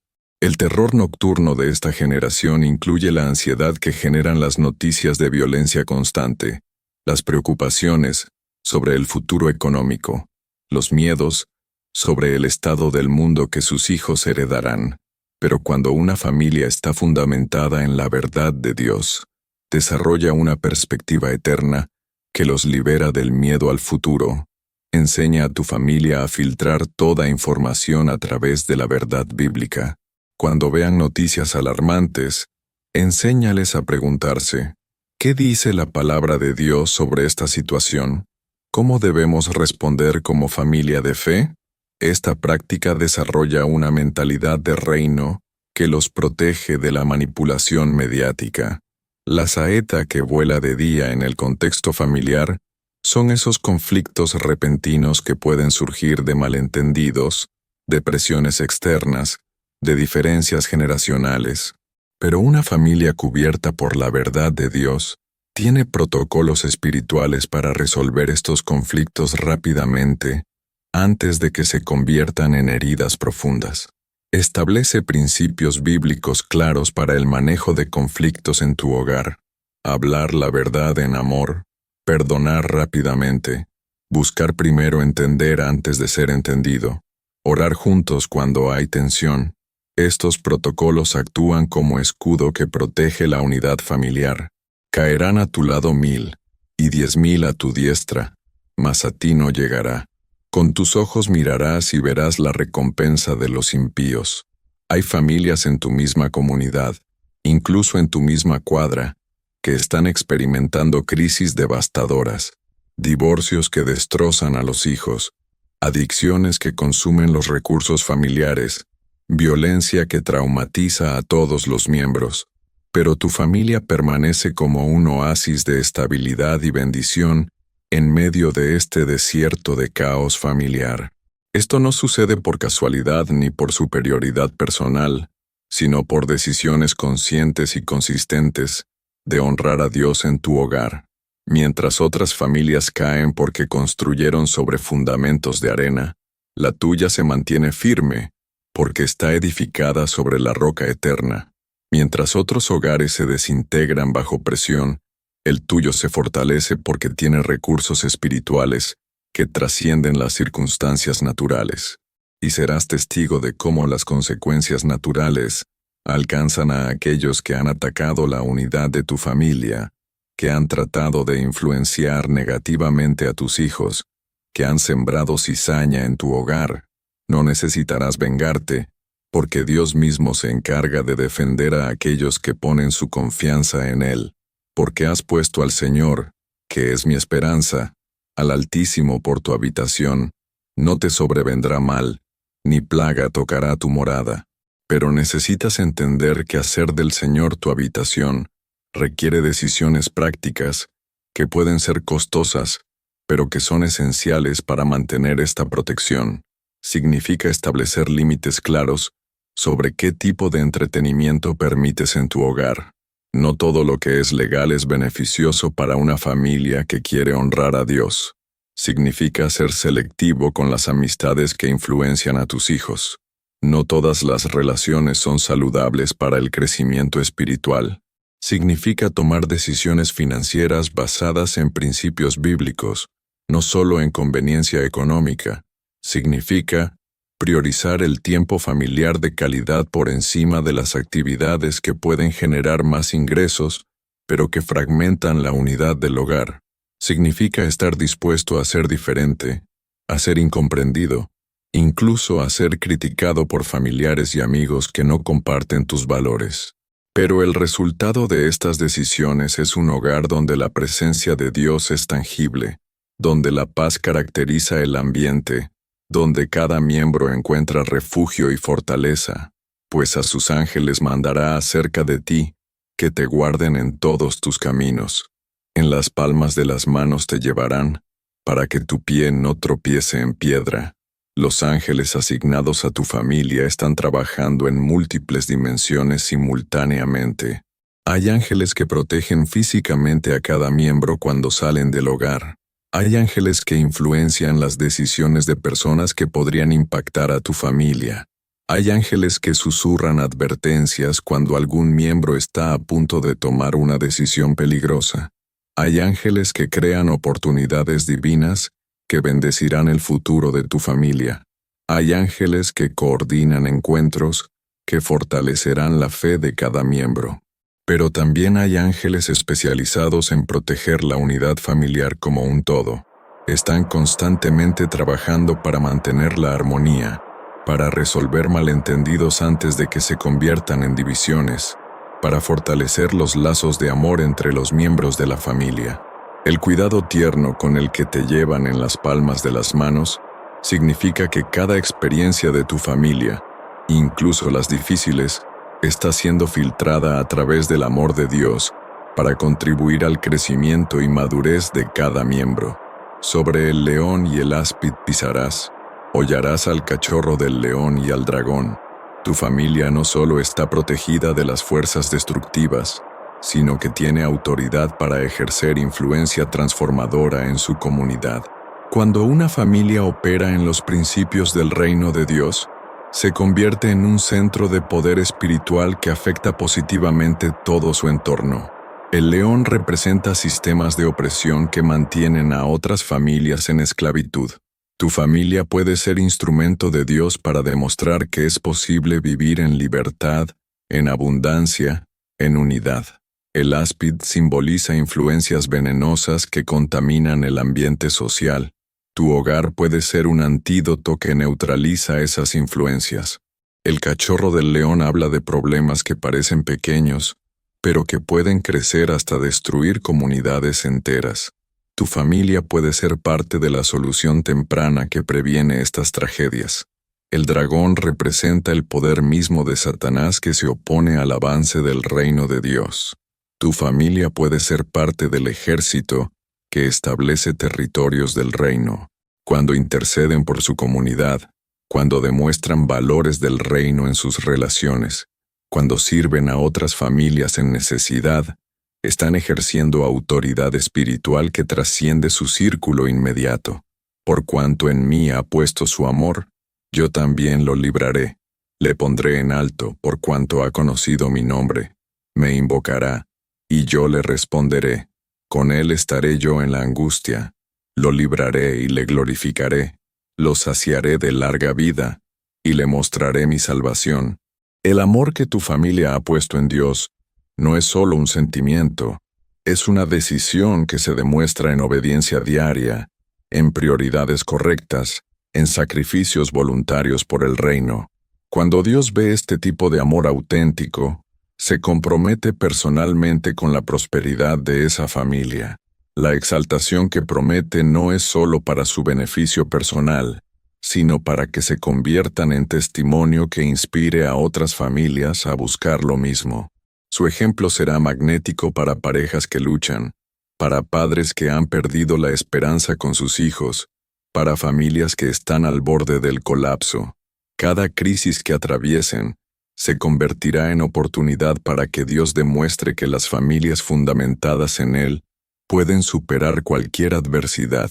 A: El terror nocturno de esta generación incluye la ansiedad que generan las noticias de violencia constante, las preocupaciones sobre el futuro económico, los miedos sobre el estado del mundo que sus hijos heredarán. Pero cuando una familia está fundamentada en la verdad de Dios, desarrolla una perspectiva eterna que los libera del miedo al futuro. Enseña a tu familia a filtrar toda información a través de la verdad bíblica. Cuando vean noticias alarmantes, enséñales a preguntarse, ¿qué dice la palabra de Dios sobre esta situación? ¿Cómo debemos responder como familia de fe? Esta práctica desarrolla una mentalidad de reino que los protege de la manipulación mediática. La saeta que vuela de día en el contexto familiar son esos conflictos repentinos que pueden surgir de malentendidos, de presiones externas, de diferencias generacionales. Pero una familia cubierta por la verdad de Dios tiene protocolos espirituales para resolver estos conflictos rápidamente, antes de que se conviertan en heridas profundas. Establece principios bíblicos claros para el manejo de conflictos en tu hogar. Hablar la verdad en amor, perdonar rápidamente, buscar primero entender antes de ser entendido, orar juntos cuando hay tensión. Estos protocolos actúan como escudo que protege la unidad familiar. Caerán a tu lado 1000, y 10,000 a tu diestra, mas a ti no llegará. Con tus ojos mirarás y verás la recompensa de los impíos. Hay familias en tu misma comunidad, incluso en tu misma cuadra, que están experimentando crisis devastadoras, divorcios que destrozan a los hijos, adicciones que consumen los recursos familiares, violencia que traumatiza a todos los miembros. Pero tu familia permanece como un oasis de estabilidad y bendición en medio de este desierto de caos familiar. Esto no sucede por casualidad ni por superioridad personal, sino por decisiones conscientes y consistentes de honrar a Dios en tu hogar. Mientras otras familias caen porque construyeron sobre fundamentos de arena, la tuya se mantiene firme porque está edificada sobre la roca eterna. Mientras otros hogares se desintegran bajo presión, el tuyo se fortalece porque tiene recursos espirituales que trascienden las circunstancias naturales. Y serás testigo de cómo las consecuencias naturales alcanzan a aquellos que han atacado la unidad de tu familia, que han tratado de influenciar negativamente a tus hijos, que han sembrado cizaña en tu hogar. No necesitarás vengarte, porque Dios mismo se encarga de defender a aquellos que ponen su confianza en Él. Porque has puesto al Señor, que es mi esperanza, al Altísimo por tu habitación, no te sobrevendrá mal, ni plaga tocará tu morada. Pero necesitas entender que hacer del Señor tu habitación requiere decisiones prácticas que pueden ser costosas, pero que son esenciales para mantener esta protección. Significa establecer límites claros sobre qué tipo de entretenimiento permites en tu hogar. No todo lo que es legal es beneficioso para una familia que quiere honrar a Dios. Significa ser selectivo con las amistades que influencian a tus hijos. No todas las relaciones son saludables para el crecimiento espiritual. Significa tomar decisiones financieras basadas en principios bíblicos, no solo en conveniencia económica. Significa priorizar el tiempo familiar de calidad por encima de las actividades que pueden generar más ingresos, pero que fragmentan la unidad del hogar. Significa estar dispuesto a ser diferente, a ser incomprendido, incluso a ser criticado por familiares y amigos que no comparten tus valores. Pero el resultado de estas decisiones es un hogar donde la presencia de Dios es tangible, donde la paz caracteriza el ambiente, donde cada miembro encuentra refugio y fortaleza, pues a sus ángeles mandará acerca de ti, que te guarden en todos tus caminos. En las palmas de las manos te llevarán, para que tu pie no tropiece en piedra. Los ángeles asignados a tu familia están trabajando en múltiples dimensiones simultáneamente. Hay ángeles que protegen físicamente a cada miembro cuando salen del hogar. Hay ángeles que influencian las decisiones de personas que podrían impactar a tu familia. Hay ángeles que susurran advertencias cuando algún miembro está a punto de tomar una decisión peligrosa. Hay ángeles que crean oportunidades divinas que bendecirán el futuro de tu familia. Hay ángeles que coordinan encuentros que fortalecerán la fe de cada miembro. Pero también hay ángeles especializados en proteger la unidad familiar como un todo. Están constantemente trabajando para mantener la armonía, para resolver malentendidos antes de que se conviertan en divisiones, para fortalecer los lazos de amor entre los miembros de la familia. El cuidado tierno con el que te llevan en las palmas de las manos significa que cada experiencia de tu familia, incluso las difíciles, está siendo filtrada a través del amor de Dios para contribuir al crecimiento y madurez de cada miembro. Sobre el león y el áspid pisarás, hollarás al cachorro del león y al dragón. Tu familia no solo está protegida de las fuerzas destructivas, sino que tiene autoridad para ejercer influencia transformadora en su comunidad. Cuando una familia opera en los principios del reino de Dios, se convierte en un centro de poder espiritual que afecta positivamente todo su entorno. El león representa sistemas de opresión que mantienen a otras familias en esclavitud. Tu familia puede ser instrumento de Dios para demostrar que es posible vivir en libertad, en abundancia, en unidad. El áspid simboliza influencias venenosas que contaminan el ambiente social. Tu hogar puede ser un antídoto que neutraliza esas influencias. El cachorro del león habla de problemas que parecen pequeños, pero que pueden crecer hasta destruir comunidades enteras. Tu familia puede ser parte de la solución temprana que previene estas tragedias. El dragón representa el poder mismo de Satanás que se opone al avance del reino de Dios. Tu familia puede ser parte del ejército que establece territorios del reino. Cuando interceden por su comunidad, cuando demuestran valores del reino en sus relaciones, cuando sirven a otras familias en necesidad, están ejerciendo autoridad espiritual que trasciende su círculo inmediato. Por cuanto en mí ha puesto su amor, yo también lo libraré. Le pondré en alto por cuanto ha conocido mi nombre. Me invocará, y yo le responderé. Con él estaré yo en la angustia. Lo libraré y le glorificaré. Lo saciaré de larga vida, y le mostraré mi salvación. El amor que tu familia ha puesto en Dios no es solo un sentimiento, es una decisión que se demuestra en obediencia diaria, en prioridades correctas, en sacrificios voluntarios por el reino. Cuando Dios ve este tipo de amor auténtico, se compromete personalmente con la prosperidad de esa familia. La exaltación que promete no es solo para su beneficio personal, sino para que se conviertan en testimonio que inspire a otras familias a buscar lo mismo. Su ejemplo será magnético para parejas que luchan, para padres que han perdido la esperanza con sus hijos, para familias que están al borde del colapso. Cada crisis que atraviesen se convertirá en oportunidad para que Dios demuestre que las familias fundamentadas en Él pueden superar cualquier adversidad.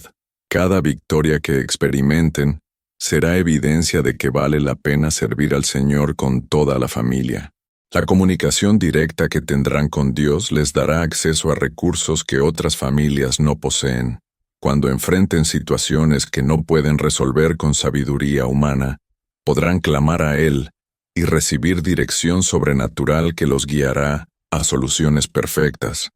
A: Cada victoria que experimenten será evidencia de que vale la pena servir al Señor con toda la familia. La comunicación directa que tendrán con Dios les dará acceso a recursos que otras familias no poseen. Cuando enfrenten situaciones que no pueden resolver con sabiduría humana, podrán clamar a Él y recibir dirección sobrenatural que los guiará a soluciones perfectas.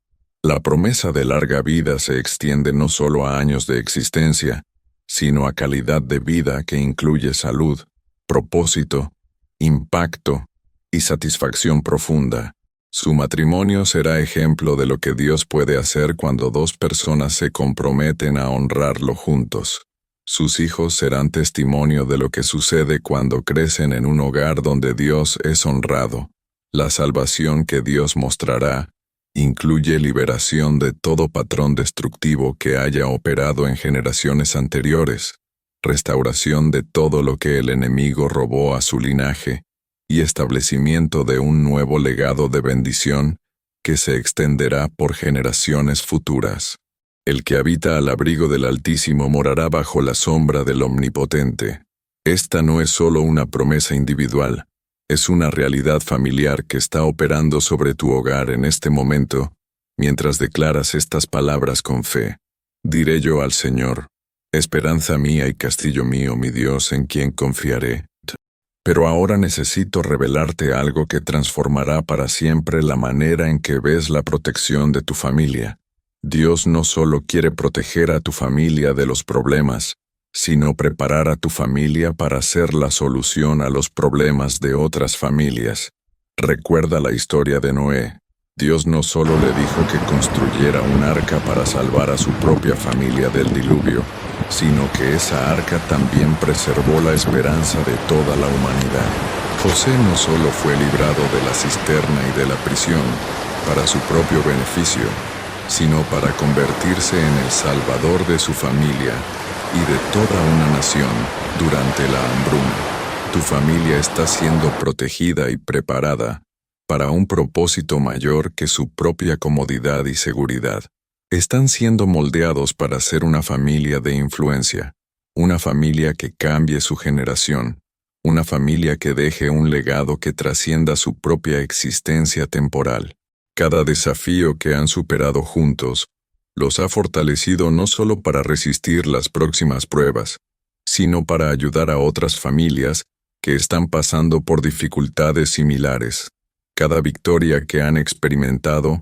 A: La promesa de larga vida se extiende no solo a años de existencia, sino a calidad de vida que incluye salud, propósito, impacto y satisfacción profunda. Su matrimonio será ejemplo de lo que Dios puede hacer cuando dos personas se comprometen a honrarlo juntos. Sus hijos serán testimonio de lo que sucede cuando crecen en un hogar donde Dios es honrado. La salvación que Dios mostrará incluye liberación de todo patrón destructivo que haya operado en generaciones anteriores, restauración de todo lo que el enemigo robó a su linaje, y establecimiento de un nuevo legado de bendición que se extenderá por generaciones futuras. El que habita al abrigo del Altísimo morará bajo la sombra del Omnipotente. Esta no es solo una promesa individual, es una realidad familiar que está operando sobre tu hogar en este momento, mientras declaras estas palabras con fe. Diré yo al Señor: esperanza mía y castillo mío, mi Dios, en quien confiaré. Pero ahora necesito revelarte algo que transformará para siempre la manera en que ves la protección de tu familia. Dios no solo quiere proteger a tu familia de los problemas, sino preparar a tu familia para ser la solución a los problemas de otras familias. Recuerda la historia de Noé. Dios no solo le dijo que construyera un arca para salvar a su propia familia del diluvio, sino que esa arca también preservó la esperanza de toda la humanidad. José no solo fue librado de la cisterna y de la prisión para su propio beneficio, sino para convertirse en el salvador de su familia y de toda una nación durante la hambruna. Tu familia está siendo protegida y preparada para un propósito mayor que su propia comodidad y seguridad. Están siendo moldeados para ser una familia de influencia, una familia que cambie su generación, una familia que deje un legado que trascienda su propia existencia temporal. Cada desafío que han superado juntos los ha fortalecido no solo para resistir las próximas pruebas, sino para ayudar a otras familias que están pasando por dificultades similares. Cada victoria que han experimentado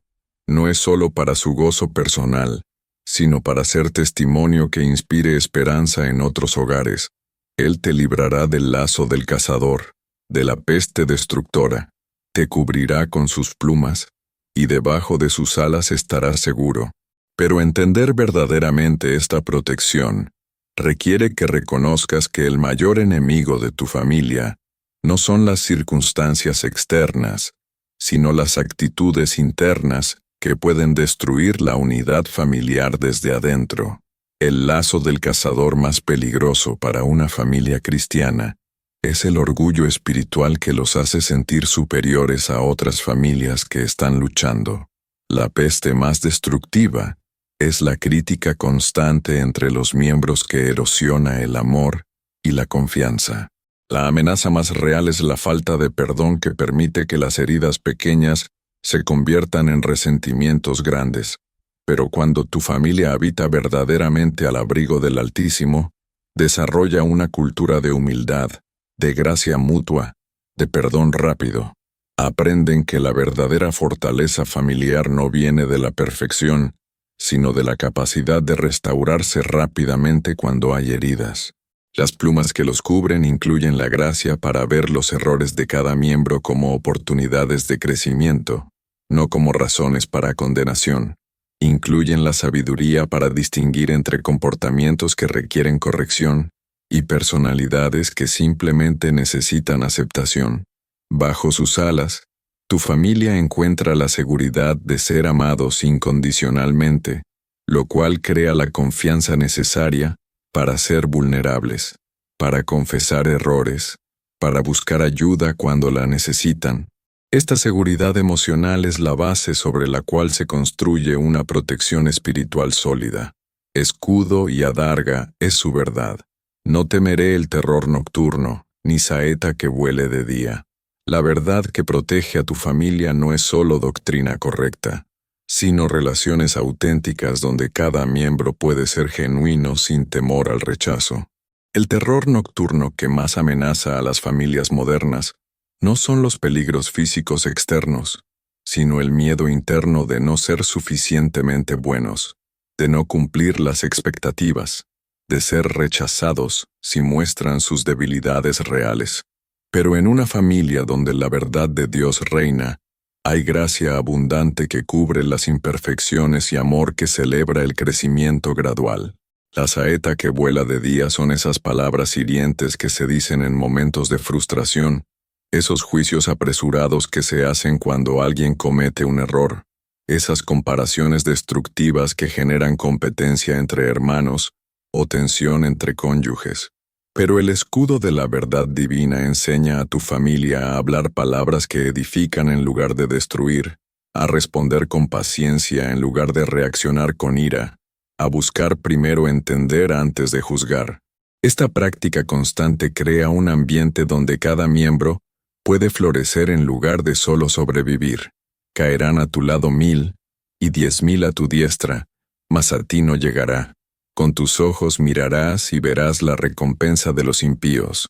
A: no es solo para su gozo personal, sino para ser testimonio que inspire esperanza en otros hogares. Él te librará del lazo del cazador, de la peste destructora, te cubrirá con sus plumas, y debajo de sus alas estarás seguro. Pero entender verdaderamente esta protección requiere que reconozcas que el mayor enemigo de tu familia no son las circunstancias externas, sino las actitudes internas que pueden destruir la unidad familiar desde adentro. El lazo del cazador más peligroso para una familia cristiana es el orgullo espiritual que los hace sentir superiores a otras familias que están luchando. La peste más destructiva es la crítica constante entre los miembros que erosiona el amor y la confianza. La amenaza más real es la falta de perdón que permite que las heridas pequeñas se conviertan en resentimientos grandes. Pero cuando tu familia habita verdaderamente al abrigo del Altísimo, desarrolla una cultura de humildad, de gracia mutua, de perdón rápido. Aprenden que la verdadera fortaleza familiar no viene de la perfección, sino de la capacidad de restaurarse rápidamente cuando hay heridas. Las plumas que los cubren incluyen la gracia para ver los errores de cada miembro como oportunidades de crecimiento, no como razones para condenación. Incluyen la sabiduría para distinguir entre comportamientos que requieren corrección y personalidades que simplemente necesitan aceptación. Bajo sus alas, tu familia encuentra la seguridad de ser amados incondicionalmente, lo cual crea la confianza necesaria para ser vulnerables, para confesar errores, para buscar ayuda cuando la necesitan. Esta seguridad emocional es la base sobre la cual se construye una protección espiritual sólida. Escudo y adarga es su verdad. No temeré el terror nocturno, ni saeta que vuele de día. La verdad que protege a tu familia no es solo doctrina correcta, sino relaciones auténticas donde cada miembro puede ser genuino sin temor al rechazo. El terror nocturno que más amenaza a las familias modernas no son los peligros físicos externos, sino el miedo interno de no ser suficientemente buenos, de no cumplir las expectativas, de ser rechazados si muestran sus debilidades reales. Pero en una familia donde la verdad de Dios reina, hay gracia abundante que cubre las imperfecciones y amor que celebra el crecimiento gradual. La saeta que vuela de día son esas palabras hirientes que se dicen en momentos de frustración, esos juicios apresurados que se hacen cuando alguien comete un error, esas comparaciones destructivas que generan competencia entre hermanos o tensión entre cónyuges. Pero el escudo de la verdad divina enseña a tu familia a hablar palabras que edifican en lugar de destruir, a responder con paciencia en lugar de reaccionar con ira, a buscar primero entender antes de juzgar. Esta práctica constante crea un ambiente donde cada miembro puede florecer en lugar de solo sobrevivir. Caerán a tu lado 1000 y 10,000 a tu diestra, mas a ti no llegará. Con tus ojos mirarás y verás la recompensa de los impíos.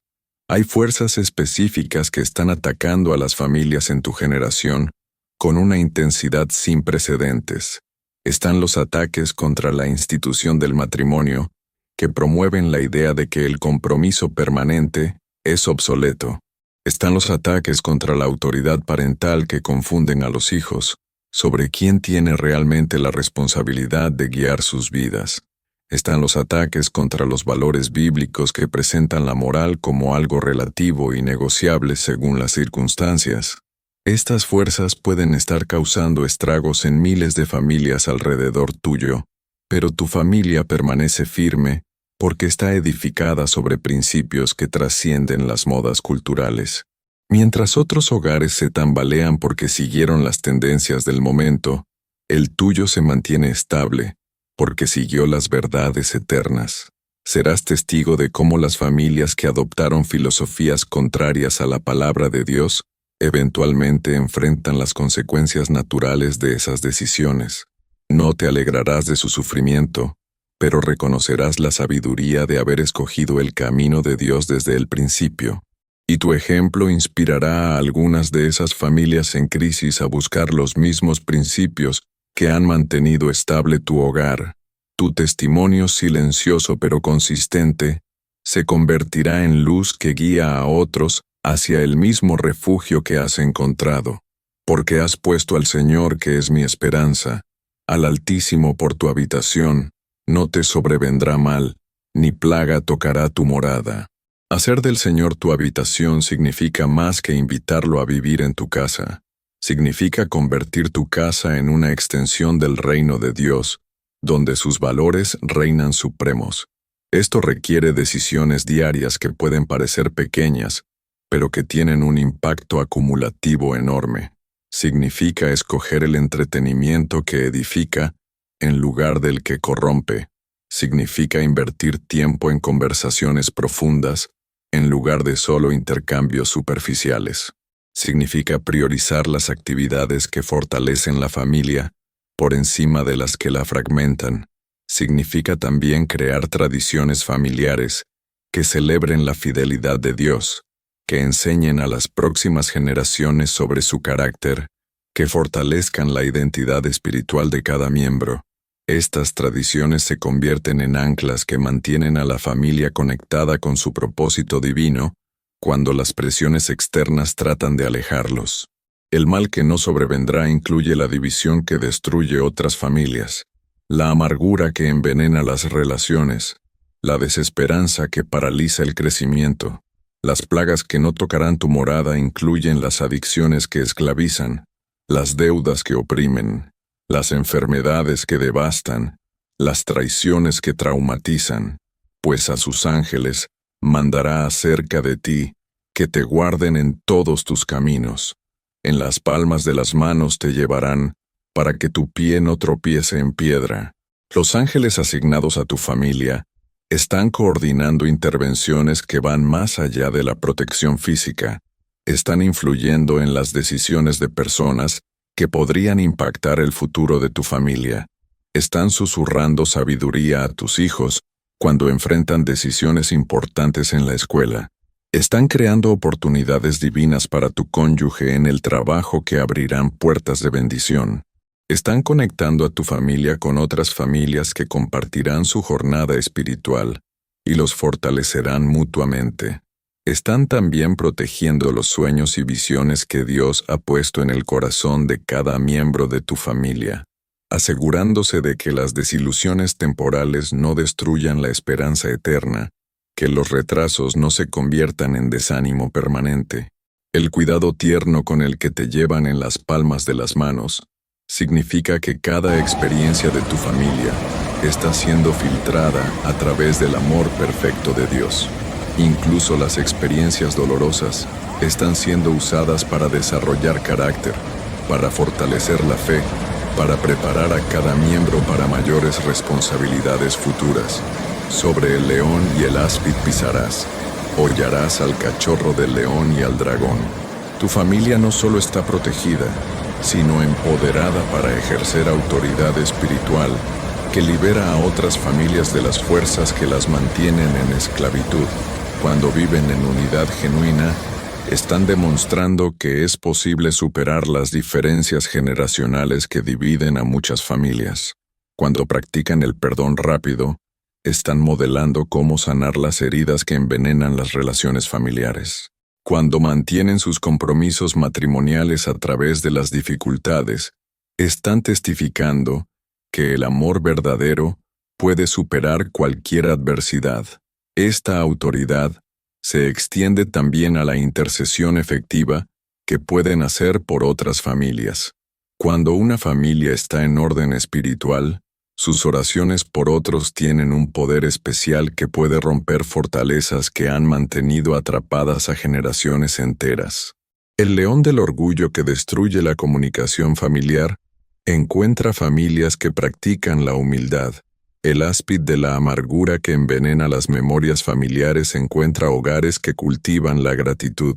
A: Hay fuerzas específicas que están atacando a las familias en tu generación con una intensidad sin precedentes. Están los ataques contra la institución del matrimonio, que promueven la idea de que el compromiso permanente es obsoleto. Están los ataques contra la autoridad parental que confunden a los hijos sobre quién tiene realmente la responsabilidad de guiar sus vidas. Están los ataques contra los valores bíblicos que presentan la moral como algo relativo y negociable según las circunstancias. Estas fuerzas pueden estar causando estragos en miles de familias alrededor tuyo, pero tu familia permanece firme porque está edificada sobre principios que trascienden las modas culturales. Mientras otros hogares se tambalean porque siguieron las tendencias del momento, el tuyo se mantiene estable porque siguió las verdades eternas. Serás testigo de cómo las familias que adoptaron filosofías contrarias a la palabra de Dios eventualmente enfrentan las consecuencias naturales de esas decisiones. No te alegrarás de su sufrimiento, pero reconocerás la sabiduría de haber escogido el camino de Dios desde el principio. Y tu ejemplo inspirará a algunas de esas familias en crisis a buscar los mismos principios que han mantenido estable tu hogar. Tu testimonio silencioso pero consistente se convertirá en luz que guía a otros hacia el mismo refugio que has encontrado, porque has puesto al Señor, que es mi esperanza, al Altísimo por tu habitación. No te sobrevendrá mal, ni plaga tocará tu morada. Hacer del Señor tu habitación significa más que invitarlo a vivir en tu casa. Significa convertir tu casa en una extensión del reino de Dios, donde sus valores reinan supremos. Esto requiere decisiones diarias que pueden parecer pequeñas, pero que tienen un impacto acumulativo enorme. Significa escoger el entretenimiento que edifica en lugar del que corrompe. Significa invertir tiempo en conversaciones profundas en lugar de solo intercambios superficiales. Significa priorizar las actividades que fortalecen la familia por encima de las que la fragmentan. Significa también crear tradiciones familiares que celebren la fidelidad de Dios, que enseñen a las próximas generaciones sobre su carácter, que fortalezcan la identidad espiritual de cada miembro. Estas tradiciones se convierten en anclas que mantienen a la familia conectada con su propósito divino cuando las presiones externas tratan de alejarlos. El mal que no sobrevendrá incluye la división que destruye otras familias, la amargura que envenena las relaciones, la desesperanza que paraliza el crecimiento. Las plagas que no tocarán tu morada incluyen las adicciones que esclavizan, las deudas que oprimen, las enfermedades que devastan, las traiciones que traumatizan, pues a sus ángeles mandará acerca de ti, que te guarden en todos tus caminos. En las palmas de las manos te llevarán, para que tu pie no tropiece en piedra. Los ángeles asignados a tu familia están coordinando intervenciones que van más allá de la protección física. Están influyendo en las decisiones de personas que podrían impactar el futuro de tu familia. Están susurrando sabiduría a tus hijos cuando enfrentan decisiones importantes en la escuela. Están creando oportunidades divinas para tu cónyuge en el trabajo que abrirán puertas de bendición. Están conectando a tu familia con otras familias que compartirán su jornada espiritual y los fortalecerán mutuamente. Están también protegiendo los sueños y visiones que Dios ha puesto en el corazón de cada miembro de tu familia, asegurándose de que las desilusiones temporales no destruyan la esperanza eterna, que los retrasos no se conviertan en desánimo permanente. El cuidado tierno con el que te llevan en las palmas de las manos significa que cada experiencia de tu familia está siendo filtrada a través del amor perfecto de Dios. Incluso las experiencias dolorosas están siendo usadas para desarrollar carácter, para fortalecer la fe, para preparar a cada miembro para mayores responsabilidades futuras. Sobre el león y el áspid pisarás. Hollarás al cachorro del león y al dragón. Tu familia no solo está protegida, sino empoderada para ejercer autoridad espiritual que libera a otras familias de las fuerzas que las mantienen en esclavitud. Cuando viven en unidad genuina, están demostrando que es posible superar las diferencias generacionales que dividen a muchas familias. Cuando practican el perdón rápido, están modelando cómo sanar las heridas que envenenan las relaciones familiares. Cuando mantienen sus compromisos matrimoniales a través de las dificultades, están testificando que el amor verdadero puede superar cualquier adversidad. Esta autoridad se extiende también a la intercesión efectiva que pueden hacer por otras familias. Cuando una familia está en orden espiritual, sus oraciones por otros tienen un poder especial que puede romper fortalezas que han mantenido atrapadas a generaciones enteras. El león del orgullo que destruye la comunicación familiar encuentra familias que practican la humildad. El áspid de la amargura que envenena las memorias familiares encuentra hogares que cultivan la gratitud.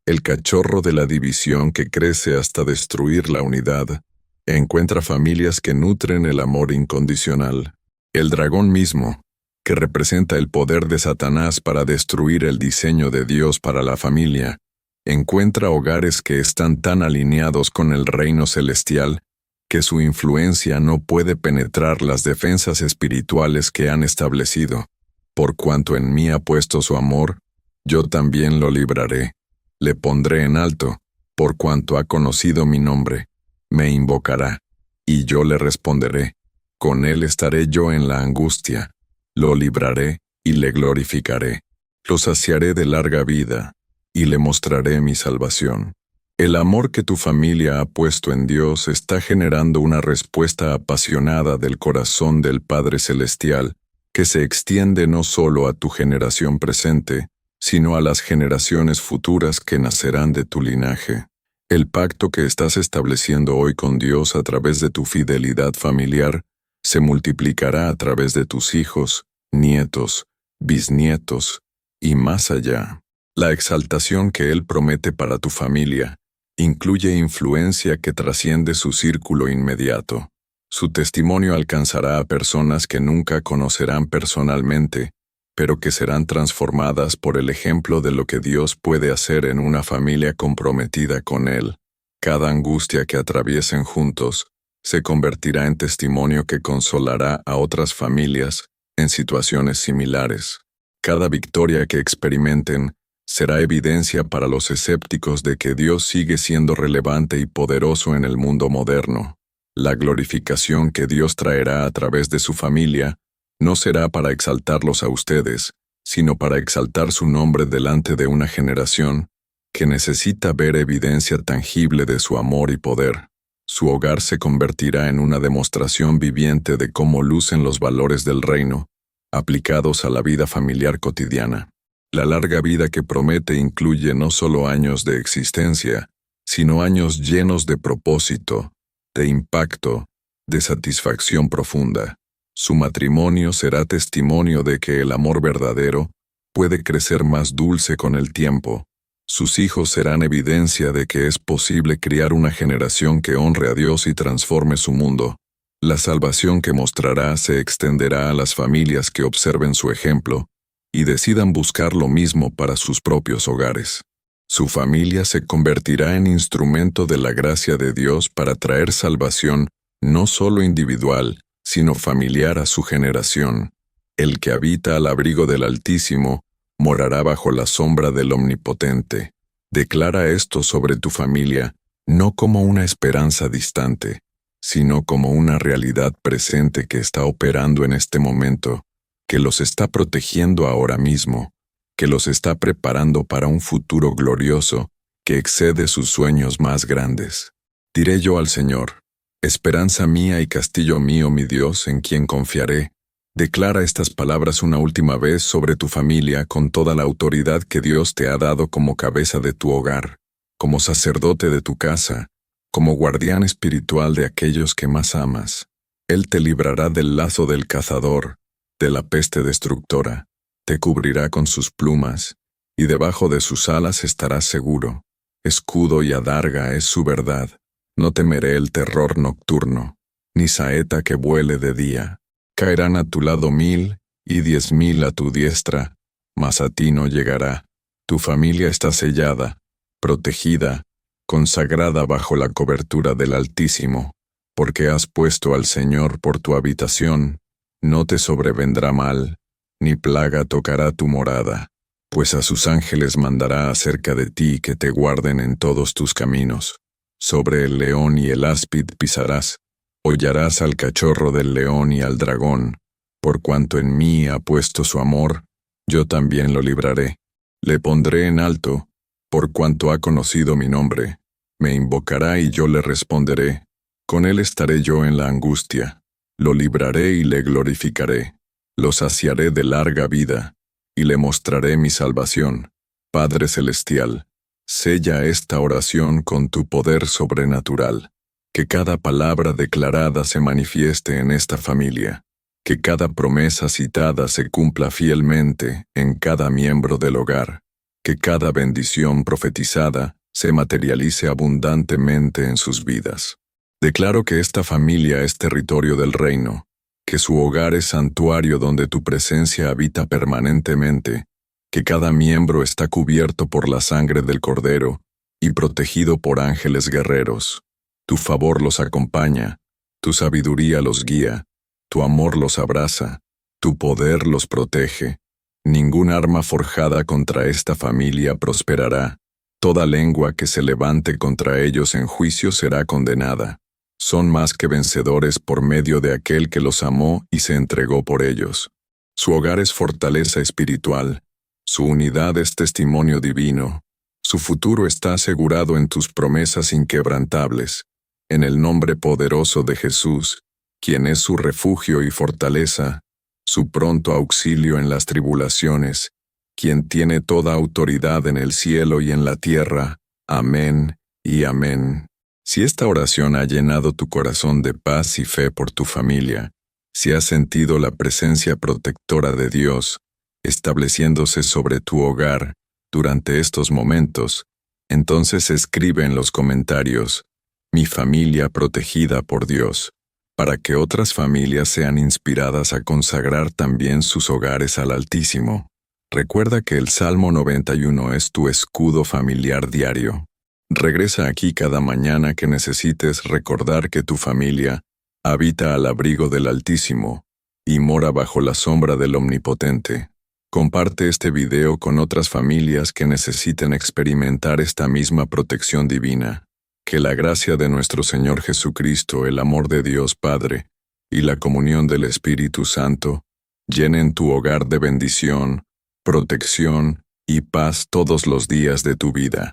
A: El cachorro de la división que crece hasta destruir la unidad encuentra familias que nutren el amor incondicional. El dragón mismo, que representa el poder de Satanás para destruir el diseño de Dios para la familia, encuentra hogares que están tan alineados con el reino celestial que su influencia no puede penetrar las defensas espirituales que han establecido. Por cuanto en mí ha puesto su amor, yo también lo libraré. Le pondré en alto, por cuanto ha conocido mi nombre. Me invocará, y yo le responderé. Con él estaré yo en la angustia. Lo libraré y le glorificaré. Lo saciaré de larga vida, y le mostraré mi salvación. El amor que tu familia ha puesto en Dios está generando una respuesta apasionada del corazón del Padre Celestial, que se extiende no solo a tu generación presente, sino a las generaciones futuras que nacerán de tu linaje. El pacto que estás estableciendo hoy con Dios a través de tu fidelidad familiar se multiplicará a través de tus hijos, nietos, bisnietos y más allá. La exaltación que Él promete para tu familia incluye influencia que trasciende su círculo inmediato. Su testimonio alcanzará a personas que nunca conocerán personalmente, pero que serán transformadas por el ejemplo de lo que Dios puede hacer en una familia comprometida con Él. Cada angustia que atraviesen juntos se convertirá en testimonio que consolará a otras familias en situaciones similares. Cada victoria que experimenten será evidencia para los escépticos de que Dios sigue siendo relevante y poderoso en el mundo moderno. La glorificación que Dios traerá a través de su familia no será para exaltarlos a ustedes, sino para exaltar su nombre delante de una generación que necesita ver evidencia tangible de su amor y poder. Su hogar se convertirá en una demostración viviente de cómo lucen los valores del reino, aplicados a la vida familiar cotidiana. La larga vida que promete incluye no solo años de existencia, sino años llenos de propósito, de impacto, de satisfacción profunda. Su matrimonio será testimonio de que el amor verdadero puede crecer más dulce con el tiempo. Sus hijos serán evidencia de que es posible criar una generación que honre a Dios y transforme su mundo. La salvación que mostrará se extenderá a las familias que observen su ejemplo y decidan buscar lo mismo para sus propios hogares. Su familia se convertirá en instrumento de la gracia de Dios para traer salvación no solo individual, sino familiar a su generación. El que habita al abrigo del Altísimo morará bajo la sombra del Omnipotente. Declara esto sobre tu familia, no como una esperanza distante, sino como una realidad presente que está operando en este momento, que los está protegiendo ahora mismo, que los está preparando para un futuro glorioso que excede sus sueños más grandes. Diré yo al Señor: esperanza mía y castillo mío, mi Dios, en quien confiaré. Declara estas palabras una última vez sobre tu familia con toda la autoridad que Dios te ha dado como cabeza de tu hogar, como sacerdote de tu casa, como guardián espiritual de aquellos que más amas. Él te librará del lazo del cazador, de la peste destructora. Te cubrirá con sus plumas, y debajo de sus alas estarás seguro. Escudo y adarga es su verdad. No temeré el terror nocturno, ni saeta que vuele de día. Caerán a tu lado 1000 y 10.000 a tu diestra, mas a ti no llegará. Tu familia está sellada, protegida, consagrada bajo la cobertura del Altísimo, porque has puesto al Señor por tu habitación. No te sobrevendrá mal, ni plaga tocará tu morada, pues a sus ángeles mandará acerca de ti que te guarden en todos tus caminos. Sobre el león y el áspid pisarás, hollarás al cachorro del león y al dragón. Por cuanto en mí ha puesto su amor, yo también lo libraré. Le pondré en alto, por cuanto ha conocido mi nombre. Me invocará y yo le responderé. Con él estaré yo en la angustia. Lo libraré y le glorificaré. Lo saciaré de larga vida, y le mostraré mi salvación. Padre Celestial, sella esta oración con tu poder sobrenatural. Que cada palabra declarada se manifieste en esta familia. Que cada promesa citada se cumpla fielmente en cada miembro del hogar. Que cada bendición profetizada se materialice abundantemente en sus vidas. Declaro que esta familia es territorio del reino, que su hogar es santuario donde tu presencia habita permanentemente, que cada miembro está cubierto por la sangre del Cordero y protegido por ángeles guerreros. Tu favor los acompaña, tu sabiduría los guía, tu amor los abraza, tu poder los protege. Ningún arma forjada contra esta familia prosperará. Toda lengua que se levante contra ellos en juicio será condenada. Son más que vencedores por medio de aquel que los amó y se entregó por ellos. Su hogar es fortaleza espiritual, su unidad es testimonio divino, su futuro está asegurado en tus promesas inquebrantables, en el nombre poderoso de Jesús, quien es su refugio y fortaleza, su pronto auxilio en las tribulaciones, quien tiene toda autoridad en el cielo y en la tierra. Amén y amén. Si esta oración ha llenado tu corazón de paz y fe por tu familia, si has sentido la presencia protectora de Dios estableciéndose sobre tu hogar durante estos momentos, entonces escribe en los comentarios, mi familia protegida por Dios, para que otras familias sean inspiradas a consagrar también sus hogares al Altísimo. Recuerda que el Salmo 91 es tu escudo familiar diario. Regresa aquí cada mañana que necesites recordar que tu familia habita al abrigo del Altísimo y mora bajo la sombra del Omnipotente. Comparte este video con otras familias que necesiten experimentar esta misma protección divina. Que la gracia de nuestro Señor Jesucristo, el amor de Dios Padre y la comunión del Espíritu Santo llenen tu hogar de bendición, protección y paz todos los días de tu vida.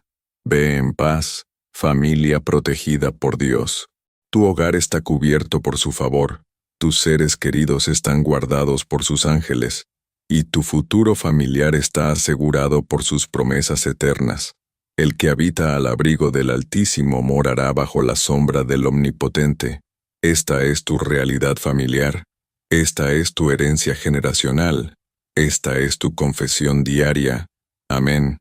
A: Ve en paz, familia protegida por Dios. Tu hogar está cubierto por su favor, tus seres queridos están guardados por sus ángeles, y tu futuro familiar está asegurado por sus promesas eternas. El que habita al abrigo del Altísimo morará bajo la sombra del Omnipotente. Esta es tu realidad familiar, esta es tu herencia generacional, esta es tu confesión diaria. Amén.